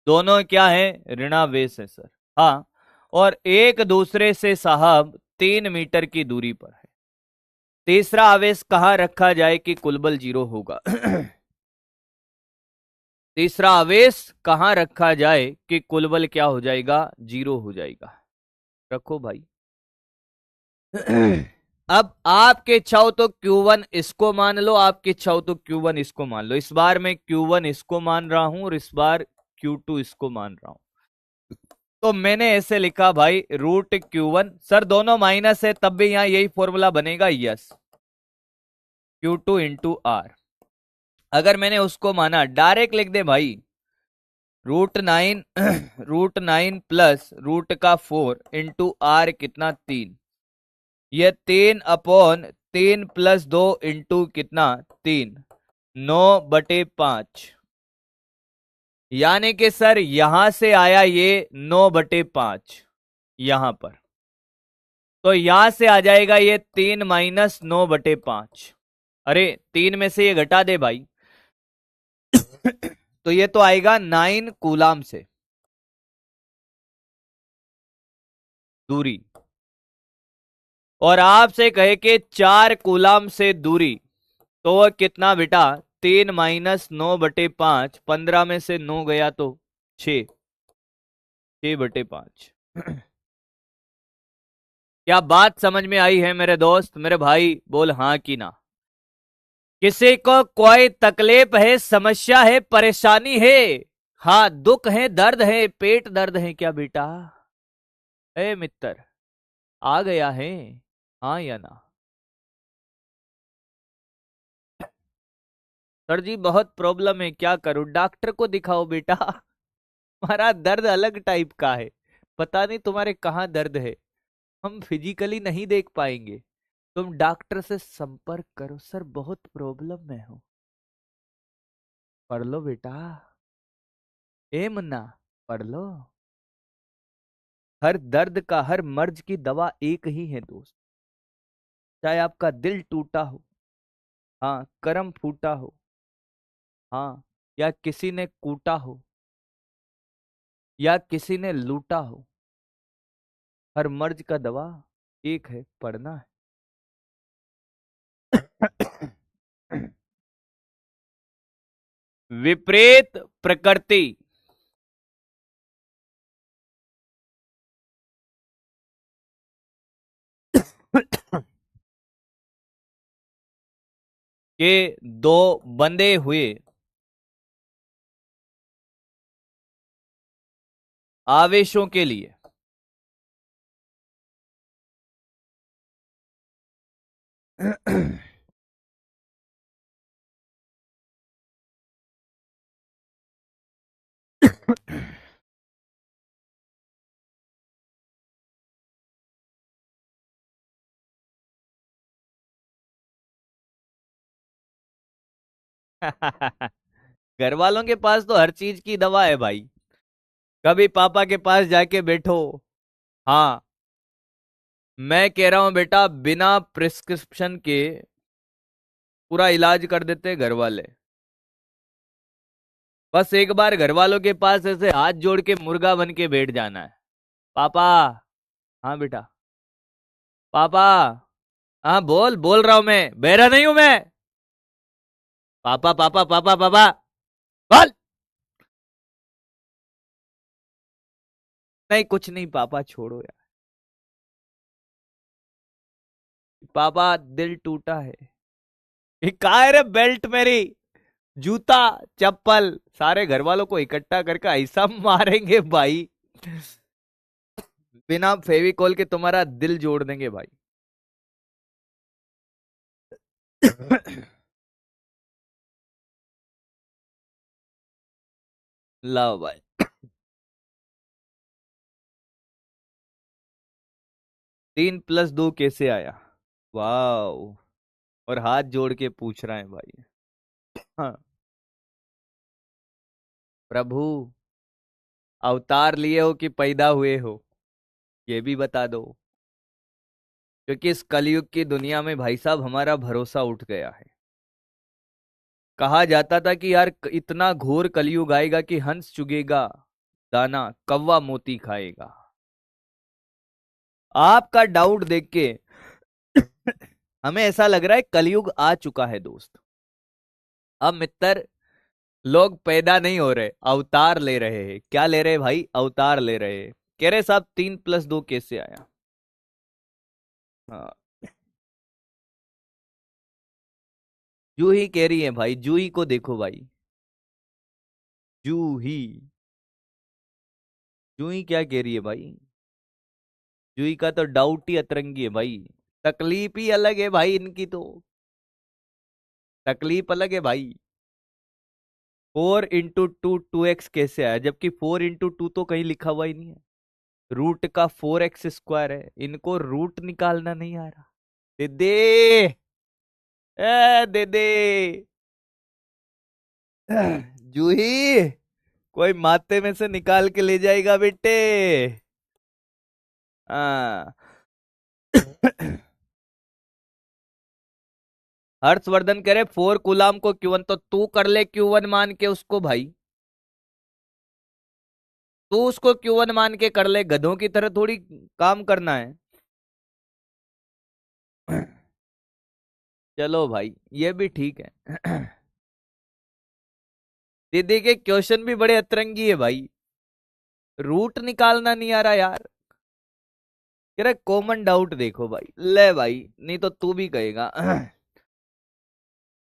दोनों क्या है? ऋणावेश है सर। हाँ, और एक दूसरे से साहब 3 मीटर की दूरी पर है। तीसरा आवेश कहां रखा जाए कि कुल बल 0 होगा? तीसरा आवेश कहां रखा जाए कि कुल बल क्या हो जाएगा? 0 हो जाएगा। रखो भाई। अब आपके इच्छा हो तो Q1 इसको मान लो, आपकी इच्छा हो तो Q1 इसको मान लो। इस बार मैं Q1 इसको मान रहा हूं और इस बार Q2 इसको मान रहा हूं। तो मैंने ऐसे लिखा भाई, √Q1, सर दोनों माइनस है तब भी यहां यही फॉर्मूला बनेगा, यस, Q2 इंटू r। अगर मैंने उसको माना, डायरेक्ट लिख दे भाई, √9 √9 प्लस रूट का 4 इंटू r कितना? 3, ये 3/3 + 2 इंटू कितना? 3, 9/5, यानी कि सर यहां से आया ये 9/5 यहां पर, तो यहां से आ जाएगा ये 3 माइनस 9/5। अरे 3 में से ये घटा दे भाई। तो ये तो आएगा 9 कूलाम से दूरी, और आपसे कहे कि 4 कूलाम से दूरी, तो वह कितना बेटा? 3 माइनस 9/5, 15 में से 9 गया तो 6, 6/5। क्या बात समझ में आई है मेरे दोस्त, मेरे भाई? बोल हाँ कि ना। किसी को कोई तकलीफ है, समस्या है, परेशानी है? हाँ, दुख है, दर्द है, पेट दर्द है क्या बेटा? ए मित्र, आ गया है? हाँ या ना? सर जी बहुत प्रॉब्लम है, क्या करूं? डॉक्टर को दिखाओ बेटा। हमारा दर्द अलग टाइप का है, पता नहीं तुम्हारे कहाँ दर्द है, हम फिजिकली नहीं देख पाएंगे। तुम डॉक्टर से संपर्क करो। सर बहुत प्रॉब्लम में हो। पढ़ लो बेटा। ए मुन्ना, पढ़ लो। हर दर्द का, हर मर्ज की दवा एक ही है दोस्त। चाहे आपका दिल टूटा हो, हाँ, करम फूटा हो, हाँ, या किसी ने कूटा हो, या किसी ने लूटा हो, हर मर्ज का दवा एक है, पढ़ना है। विपरीत प्रकृति के दो बंधे हुए आवेशों के लिए घर वालों के पास तो हर चीज की दवा है भाई। कभी पापा के पास जाके बैठो। हाँ, मैं कह रहा हूं बेटा, बिना प्रिस्क्रिप्शन के पूरा इलाज कर देते घर वाले। बस एक बार घर वालों के पास ऐसे हाथ जोड़ के मुर्गा बन के बैठ जाना है। पापा। हाँ बेटा। पापा। हाँ बोल, बोल रहा हूं मैं, बहरा नहीं हूं मैं। पापा पापा पापा पापा। बोल। नहीं कुछ नहीं पापा, छोड़ो यार। पापा दिल टूटा है। ये कहा है रे बेल्ट मेरी, जूता, चप्पल, सारे घर वालों को इकट्ठा करके ऐसा मारेंगे भाई, बिना फेविकोल के तुम्हारा दिल जोड़ देंगे भाई। लाओ भाई। 3+2 कैसे आया? वाह। और हाथ जोड़ के पूछ रहे हैं भाई। हाँ। प्रभु, अवतार लिए हो कि पैदा हुए हो, ये भी बता दो। क्योंकि इस कलयुग की दुनिया में भाई साहब हमारा भरोसा उठ गया है। कहा जाता था कि यार इतना घोर कलयुग आएगा कि हंस चुगेगा दाना, कौवा मोती खाएगा। आपका डाउट देख के हमें ऐसा लग रहा है कलयुग आ चुका है दोस्त। अब मित्र, लोग पैदा नहीं हो रहे, अवतार ले रहे हैं। क्या ले रहे हैं भाई? अवतार ले रहे हैं। कह रहे साहब 3+2 कैसे आया? हाँ, जूही कह रही है भाई, जूही को देखो भाई। जूही, जूही क्या कह रही है भाई? जूही का तो डाउट ही अतरंगी है भाई। तकलीफ ही अलग है भाई इनकी तो, तकलीफ अलग है भाई। 4 × 2 2x कैसे आया, जबकि 4 × 2 तो कहीं लिखा हुआ ही नहीं है। रूट का 4x² है, इनको रूट निकालना नहीं आ रहा। दीदी, ए दीदी, जूही, कोई माथे में से निकाल के ले जाएगा बेटे। हाँ। हर्षवर्धन कह रहे 4 कूलाम को Q1, तो तू कर ले Q1 मान के उसको भाई। तू उसको Q1 मान के कर ले, गधों की तरह थोड़ी काम करना है। चलो भाई, ये भी ठीक है। दीदी के क्वेश्चन भी बड़े अतरंगी है भाई, रूट निकालना नहीं आ रहा यार। कह रहा कॉमन डाउट देखो भाई, ले भाई नहीं तो तू भी कहेगा।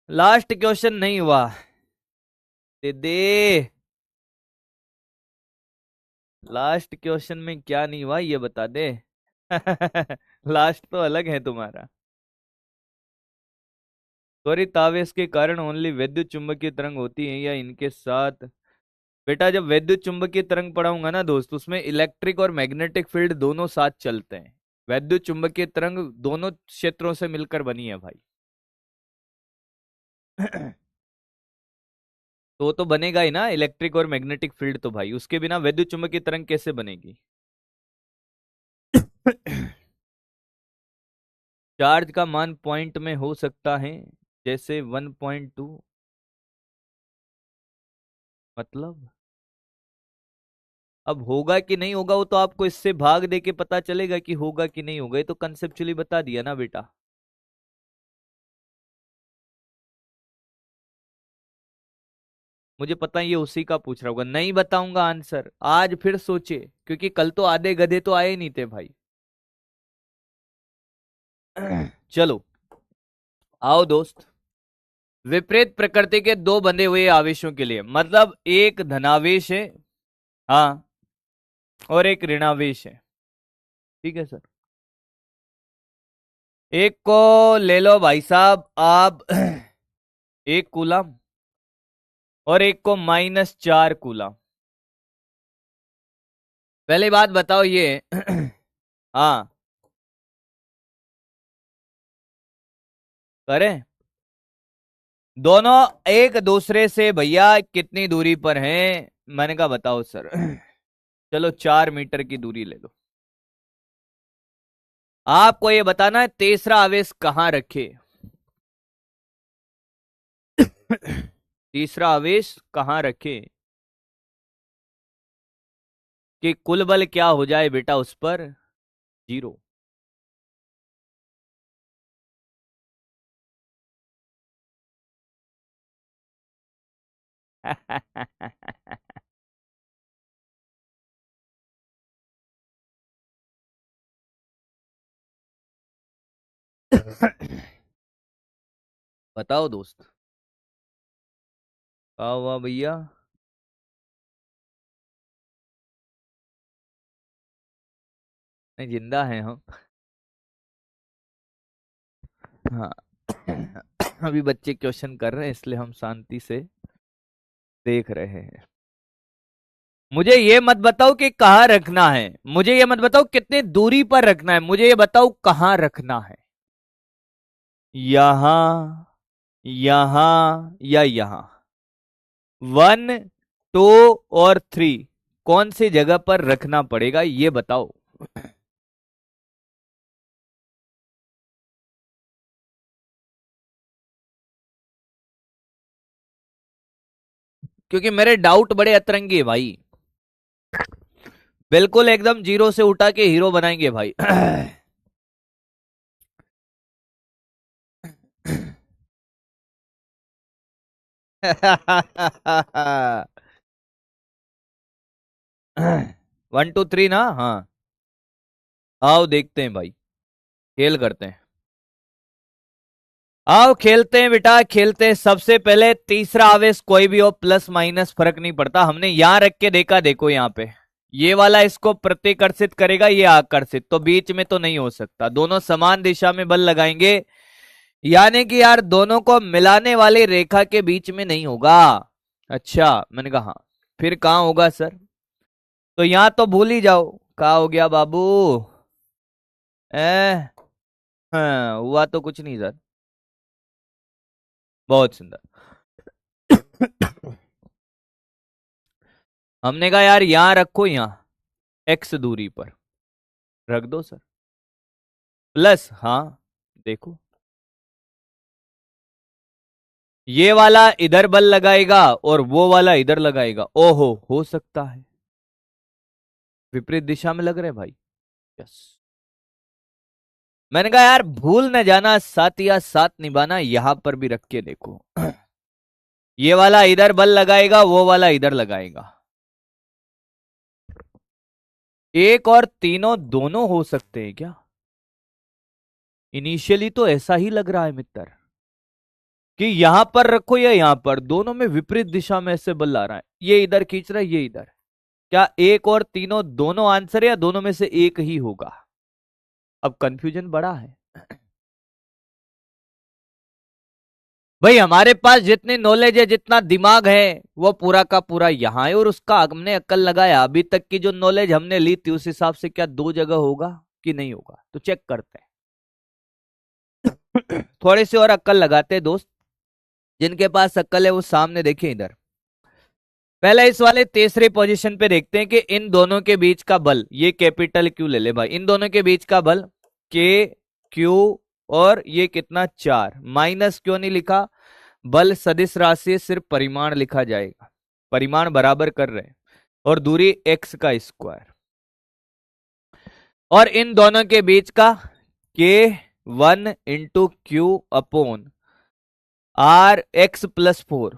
लास्ट क्वेश्चन नहीं हुआ, दे दे। लास्ट क्वेश्चन में क्या नहीं हुआ ये बता दे। लास्ट तो अलग है तुम्हारा। त्वरित आवेश के कारण ओनली वैद्युत चुंबकीय तरंग होती है या इनके साथ? बेटा जब वैद्युत चुंबकीय तरंग पढ़ाऊंगा ना दोस्त, उसमें इलेक्ट्रिक और मैग्नेटिक फील्ड दोनों साथ चलते हैं। वैद्युत चुंबकीय तरंग दोनों क्षेत्रों से मिलकर बनी है भाई। तो बनेगा ही ना इलेक्ट्रिक और मैग्नेटिक फील्ड, तो भाई उसके बिना वैद्युत चुंबकीय तरंग कैसे बनेगी? चार्ज का मान पॉइंट में हो सकता है, जैसे 1.2, मतलब अब होगा कि नहीं होगा वो तो आपको इससे भाग दे के पता चलेगा कि होगा कि नहीं होगा, ये तो कंसेप्चुअली बता दिया ना बेटा। मुझे पता है ये उसी का पूछ रहा होगा, नहीं बताऊंगा आंसर आज, फिर सोचे, क्योंकि कल तो आधे गधे तो आए नहीं थे भाई। चलो आओ दोस्त, विपरीत प्रकृति के दो बंधे हुए आवेशों के लिए, मतलब एक धनावेश है, हाँ, और एक ऋणावेश है। ठीक है सर, एक को ले लो भाई साहब आप, एक कूलम, और एक को -4 कूलम। पहली बात बताओ ये, हाँ करें, दोनों एक दूसरे से भैया कितनी दूरी पर हैं? मैंने कहा बताओ सर। चलो 4 मीटर की दूरी ले लो। आपको ये बताना है तीसरा आवेश कहां रखे। तीसरा आवेश कहां रखे कि कुल बल क्या हो जाए बेटा उस पर? 0। बताओ दोस्त, क्या हुआ भैया? नहीं जिंदा हैं हम। हाँ। अभी बच्चे क्वेश्चन कर रहे हैं इसलिए हम शांति से देख रहे हैं। मुझे ये मत बताओ कि कहाँ रखना है, मुझे ये मत बताओ कितनी दूरी पर रखना है, मुझे ये बताओ कहाँ रखना है। यहां, यहां या यहां? 1, 2 और 3 कौन सी जगह पर रखना पड़ेगा ये बताओ। क्योंकि मेरे डाउट बड़े अतरंगी है भाई, बिल्कुल एकदम जीरो से उठा के हीरो बनाएंगे भाई। 1, 2, 3 ना, हाँ। आओ देखते हैं भाई, खेल करते हैं। आओ खेलते हैं बेटा, खेलते हैं। सबसे पहले तीसरा आवेश कोई भी हो, प्लस माइनस फर्क नहीं पड़ता, हमने यहां रख के देखा, देखो यहां पे ये वाला इसको प्रतिकर्षित करेगा, ये आकर्षित, तो बीच में तो नहीं हो सकता, दोनों समान दिशा में बल लगाएंगे, यानी कि यार दोनों को मिलाने वाली रेखा के बीच में नहीं होगा। अच्छा मैंने कहा हाँ, फिर कहाँ होगा सर? तो यहां तो भूल ही जाओ, कहा हो गया बाबू? ए, हाँ, हुआ तो कुछ नहीं सर। बहुत सुंदर। हमने कहा यार यहां रखो, यहां x दूरी पर रख दो सर, प्लस, हाँ देखो ये वाला इधर बल लगाएगा और वो वाला इधर लगाएगा, ओहो हो सकता है विपरीत दिशा में लग रहे भाई। यस, मैंने कहा यार भूल न जाना, साथ या साथ निभाना, यहां पर भी रख के देखो। ये वाला इधर बल लगाएगा, वो वाला इधर लगाएगा, एक और तीनों दोनों हो सकते हैं क्या? इनिशियली तो ऐसा ही लग रहा है मित्र कि यहां पर रखो या यहां पर, दोनों में विपरीत दिशा में ऐसे बल आ रहा है, ये इधर खींच रहा है ये इधर। क्या एक और तीनों दोनों आंसर है या दोनों में से एक ही होगा? अब कंफ्यूजन बड़ा है भाई। हमारे पास जितनी नॉलेज है, जितना दिमाग है, वो पूरा का पूरा यहां है, और उसका हमने अक्ल लगाया। अभी तक की जो नॉलेज हमने ली थी उस हिसाब से क्या दो जगह होगा कि नहीं होगा? तो चेक करते हैं। थोड़ी सी और अक्ल लगाते हैं दोस्त, जिनके पास अक्ल है वो सामने देखें इधर। पहले इस वाले तीसरी पोजीशन पे देखते हैं कि इन दोनों के बीच का बल, ये कैपिटल क्यू ले ले भाई, इन दोनों के बीच का बल के क्यू, और ये कितना 4, माइनस क्यों नहीं लिखा? बल सदिश राशि, सिर्फ परिमाण लिखा जाएगा, परिमाण बराबर कर रहे हैं, और दूरी एक्स का स्क्वायर, और इन दोनों के बीच का के 1 × Q upon R X plus 4।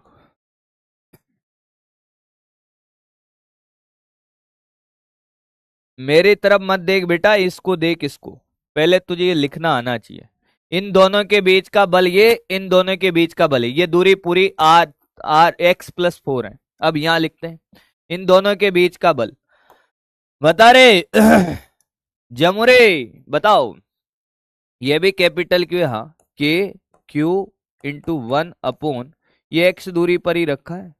मेरी तरफ मत देख बेटा, इसको देख, इसको पहले तुझे ये लिखना आना चाहिए। इन दोनों के बीच का बल ये, इन दोनों के बीच का बल ये दूरी पूरी आर आर एक्स प्लस 4 है। अब यहां लिखते हैं इन दोनों के बीच का बल। बता रे जमुरे बताओ, ये भी कैपिटल क्यू है, हाँ, के क्यू इंटू 1 अपॉन, ये एक्स दूरी पर ही रखा है,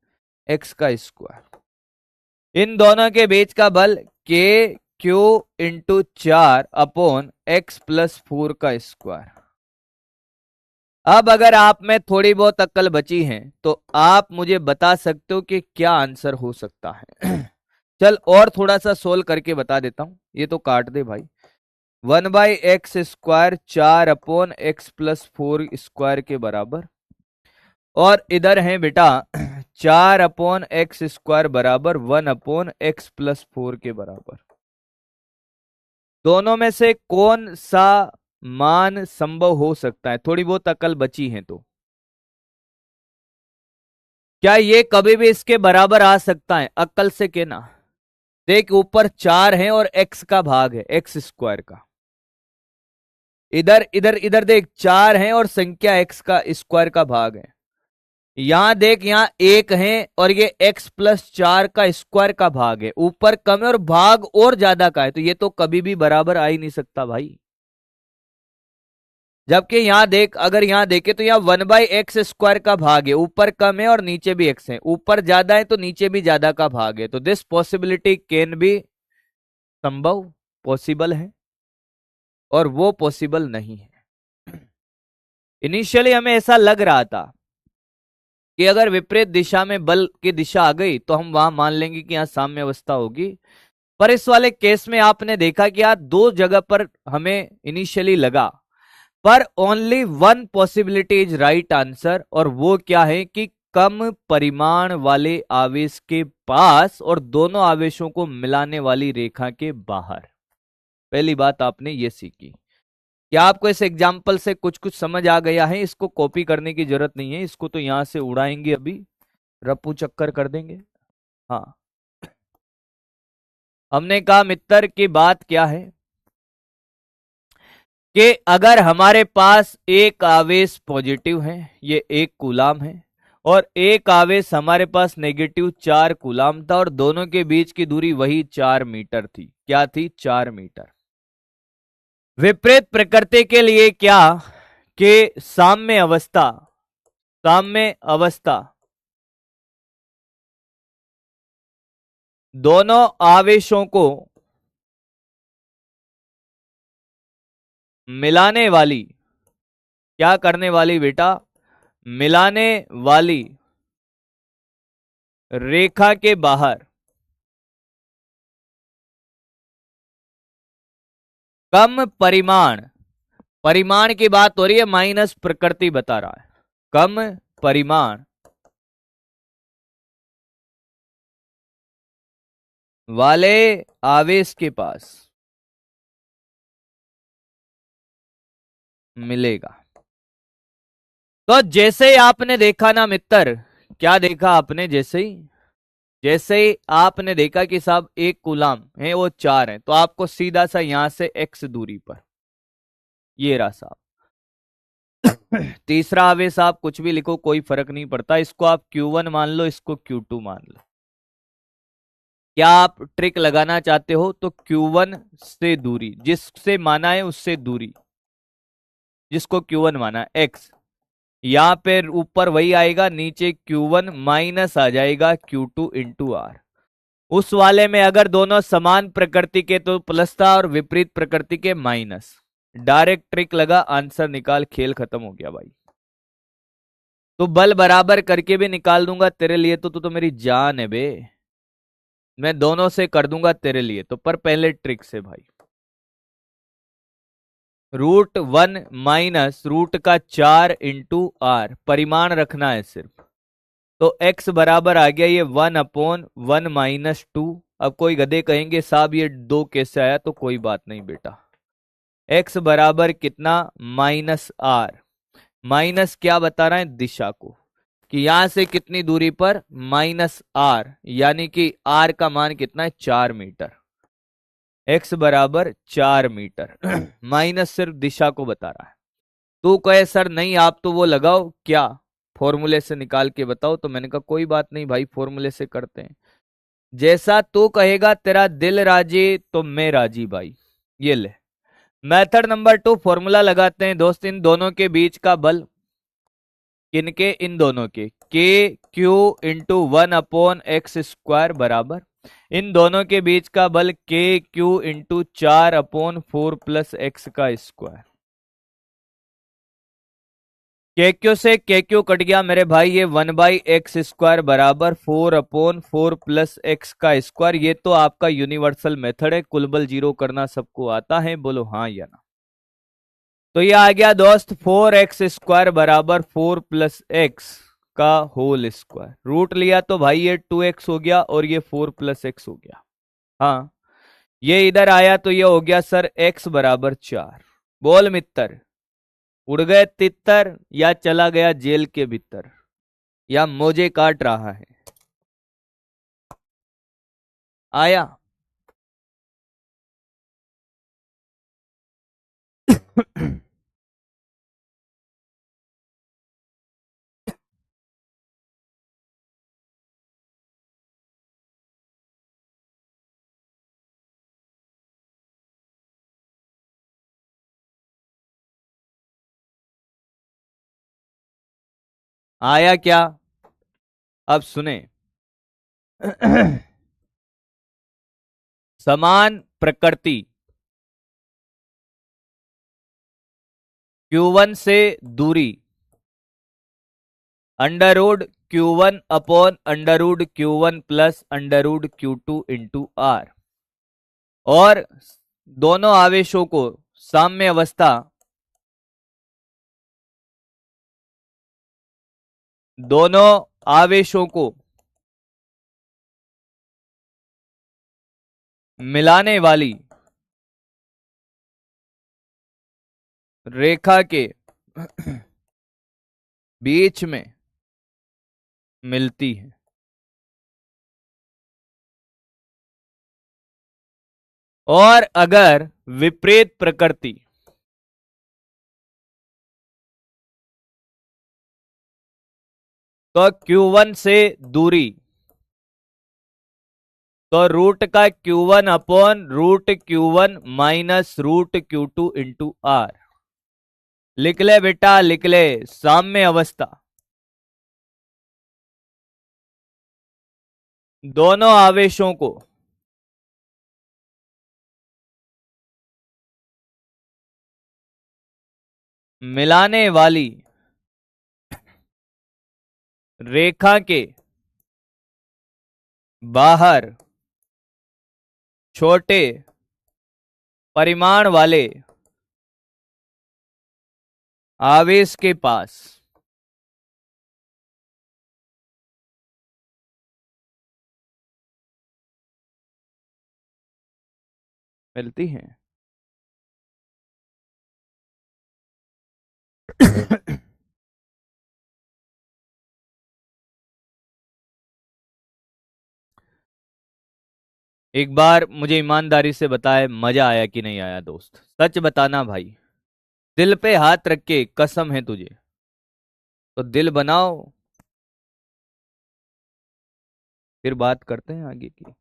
एक्स का स्क्वायर। इन दोनों के बीच का बल के Q into 4 upon x plus 4 का स्क्वायर। अब अगर आप में थोड़ी बहुत अक्ल बची है तो आप मुझे बता सकते हो कि क्या आंसर हो सकता है। चल और थोड़ा सा सोल्व करके बता देता हूं, ये तो काट दे भाई। 1/x² 4 upon x plus 4 square के बराबर, और इधर है बेटा 4 अपॉन एक्स स्क्वायर बराबर 1 अपॉन एक्स प्लस 4 के बराबर। दोनों में से कौन सा मान संभव हो सकता है? थोड़ी बहुत अकल बची है तो क्या ये कभी भी इसके बराबर आ सकता है? अकल से कहना। देख ऊपर 4 है और एक्स का भाग है, एक्स स्क्वायर का। इधर इधर इधर देख 4 है और संख्या एक्स का स्क्वायर का भाग है। यहां देख यहां 1 है और ये x प्लस 4 का स्क्वायर का भाग है, ऊपर कम है और भाग और ज्यादा का है, तो ये तो कभी भी बराबर आ ही नहीं सकता भाई। जबकि यहां देख, अगर यहां देखे तो यहाँ 1/x² का भाग है, ऊपर कम है और नीचे भी x है, ऊपर ज्यादा है तो नीचे भी ज्यादा का भाग है, तो दिस पॉसिबिलिटी कैन बी, संभव, पॉसिबल है, और वो पॉसिबल नहीं है। इनिशियली हमें ऐसा लग रहा था कि अगर विपरीत दिशा में बल की दिशा आ गई तो हम वहां मान लेंगे कि यहां साम्य अवस्था होगी, पर इस वाले केस में आपने देखा कि यहाँ दो जगह पर हमें इनिशियली लगा, पर only one possibility is right answer, और वो क्या है कि कम परिमाण वाले आवेश के पास और दोनों आवेशों को मिलाने वाली रेखा के बाहर। पहली बात आपने ये सीखी। क्या आपको इस एग्जाम्पल से कुछ कुछ समझ आ गया है? इसको कॉपी करने की जरूरत नहीं है, इसको तो यहां से उड़ाएंगे, अभी रप्पू चक्कर कर देंगे। हाँ, हमने कहा मित्र की बात क्या है कि अगर हमारे पास एक आवेश पॉजिटिव है, ये 1 कूलाम है, और एक आवेश हमारे पास नेगेटिव 4 कूलाम था, और दोनों के बीच की दूरी वही 4 मीटर थी। क्या थी? 4 मीटर। विपरीत प्रकृति के लिए क्या कि साम्य अवस्था, साम्य अवस्था दोनों आवेशों को मिलाने वाली, क्या करने वाली बेटा? मिलाने वाली रेखा के बाहर कम परिमाण, परिमाण की बात हो रही है, माइनस प्रकृति बता रहा है, कम परिमाण वाले आवेश के पास मिलेगा। तो जैसे ही आपने देखा ना मित्र, क्या देखा आपने? जैसे ही जैसे ही आपने देखा कि साहब एक कूलाम है वो 4 है, तो आपको सीधा सा यहां से x दूरी पर ये रहा साहब। तीसरा आवेश आप कुछ भी लिखो कोई फर्क नहीं पड़ता, इसको आप Q1 मान लो, इसको Q2 मान लो। क्या आप ट्रिक लगाना चाहते हो तो Q1 से दूरी, जिससे माना है उससे दूरी, जिसको Q1 माना है x, यहां पे ऊपर वही आएगा, नीचे Q1 माइनस आ जाएगा Q2 इंटू आर। उस वाले में अगर दोनों समान प्रकृति के तो प्लस था और विपरीत प्रकृति के माइनस। डायरेक्ट ट्रिक लगा, आंसर निकाल, खेल खत्म हो गया भाई। तो बल बराबर करके भी निकाल दूंगा तेरे लिए, तो मेरी जान है बे, मैं दोनों से कर दूंगा तेरे लिए तो, पर पहले ट्रिक से भाई। √1 माइनस रूट का 4 इंटू आर, परिमाण रखना है सिर्फ। तो x बराबर आ गया ये 1/1 माइनस 2। अब कोई गधे कहेंगे साहब ये 2 कैसे आया, तो कोई बात नहीं बेटा, x बराबर कितना -r, माइनस क्या बता रहा है दिशा को, कि यहां से कितनी दूरी पर -r, यानी कि r का मान कितना है 4 मीटर, x बराबर 4 मीटर माइनस सिर्फ दिशा को बता रहा है। तू कहे सर नहीं आप तो वो लगाओ, क्या फॉर्मूले से निकाल के बताओ, तो मैंने कहा कोई बात नहीं भाई, फॉर्मूले से करते हैं, जैसा तू कहेगा, तेरा दिल राजी तो मैं राजी भाई। ये ले मेथड नंबर 2, फॉर्मूला लगाते हैं दोस्त, इन दोनों के बीच का बल, किनके, इन दोनों के, के क्यू इंटू 1/x² बराबर इन दोनों के बीच का बल के क्यू इंटू 4/4 प्लस एक्स का स्क्वायर। के क्यू से के क्यू कट गया मेरे भाई, ये 1/x² बराबर 4/4 प्लस एक्स का स्क्वायर। ये तो आपका यूनिवर्सल मेथड है, कुल बल जीरो करना सबको आता है, बोलो हाँ या ना। तो ये आ गया दोस्त 4x² बराबर 4 प्लस एक्स का होल स्क्वायर। रूट लिया तो भाई ये 2x हो गया और ये 4 प्लस एक्स हो गया। हाँ ये इधर आया तो ये हो गया सर x बराबर 4। बोल मित्र, उड़ गए तितर या चला गया जेल के भीतर, या मोजे काट रहा है, आया। आया क्या, अब सुने। समान प्रकृति Q1 से दूरी √Q1/√Q1 plus √Q2 into are, और दोनों आवेशों को साम्य अवस्था, दोनों आवेशों को मिलाने वाली रेखा के बीच में मिलती है। और अगर विपरीत प्रकृति, तो Q1 से दूरी, तो रूट का Q1/√Q1 minus √Q2 into are. लिख ले बेटा लिख ले, साम्य अवस्था, दोनों आवेशों को मिलाने वाली रेखा के बाहर छोटे परिमाण वाले आवेश के पास मिलती हैं। एक बार मुझे ईमानदारी से बताए, मजा आया कि नहीं आया दोस्त? सच बताना भाई, दिल पे हाथ रख के कसम है तुझे, तो दिल बनाओ, फिर बात करते हैं आगे की।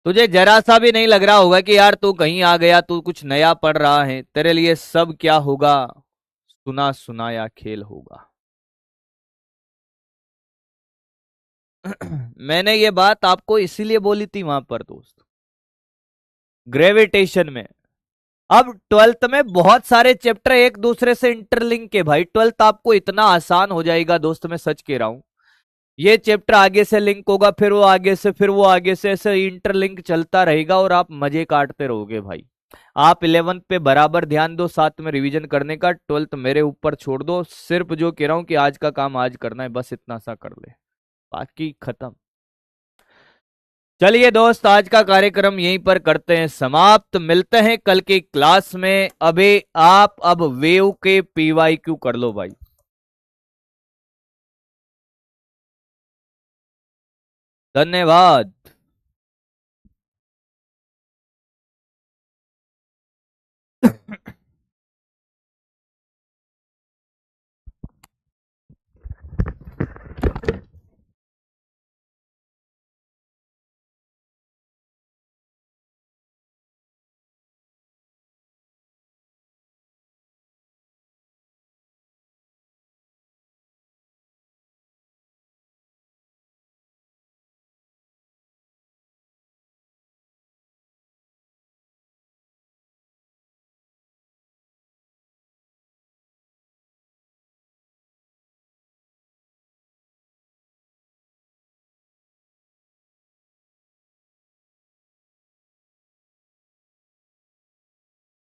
तुझे जरा सा भी नहीं लग रहा होगा कि यार तू कहीं आ गया, तू कुछ नया पढ़ रहा है, तेरे लिए सब क्या होगा, सुना सुनाया खेल होगा। मैंने ये बात आपको इसीलिए बोली थी वहां पर दोस्त, ग्रेविटेशन में। अब ट्वेल्थ में बहुत सारे चैप्टर एक दूसरे से इंटरलिंक है भाई, ट्वेल्थ आपको इतना आसान हो जाएगा दोस्त, मैं सच कह रहा हूं। ये चैप्टर आगे से लिंक होगा, फिर वो आगे से, फिर वो आगे से, ऐसे इंटरलिंक चलता रहेगा और आप मजे काटते रहोगे भाई। आप 11th पे बराबर ध्यान दो, साथ में रिवीजन करने का, ट्वेल्थ मेरे ऊपर छोड़ दो, सिर्फ जो कह रहा हूं कि आज का काम आज करना है, बस इतना सा कर ले, बाकी खत्म। चलिए दोस्त, आज का कार्यक्रम यहीं पर करते हैं समाप्त, मिलते हैं कल की क्लास में। अभी आप अब वेव के PYQ कर लो भाई। धन्यवाद।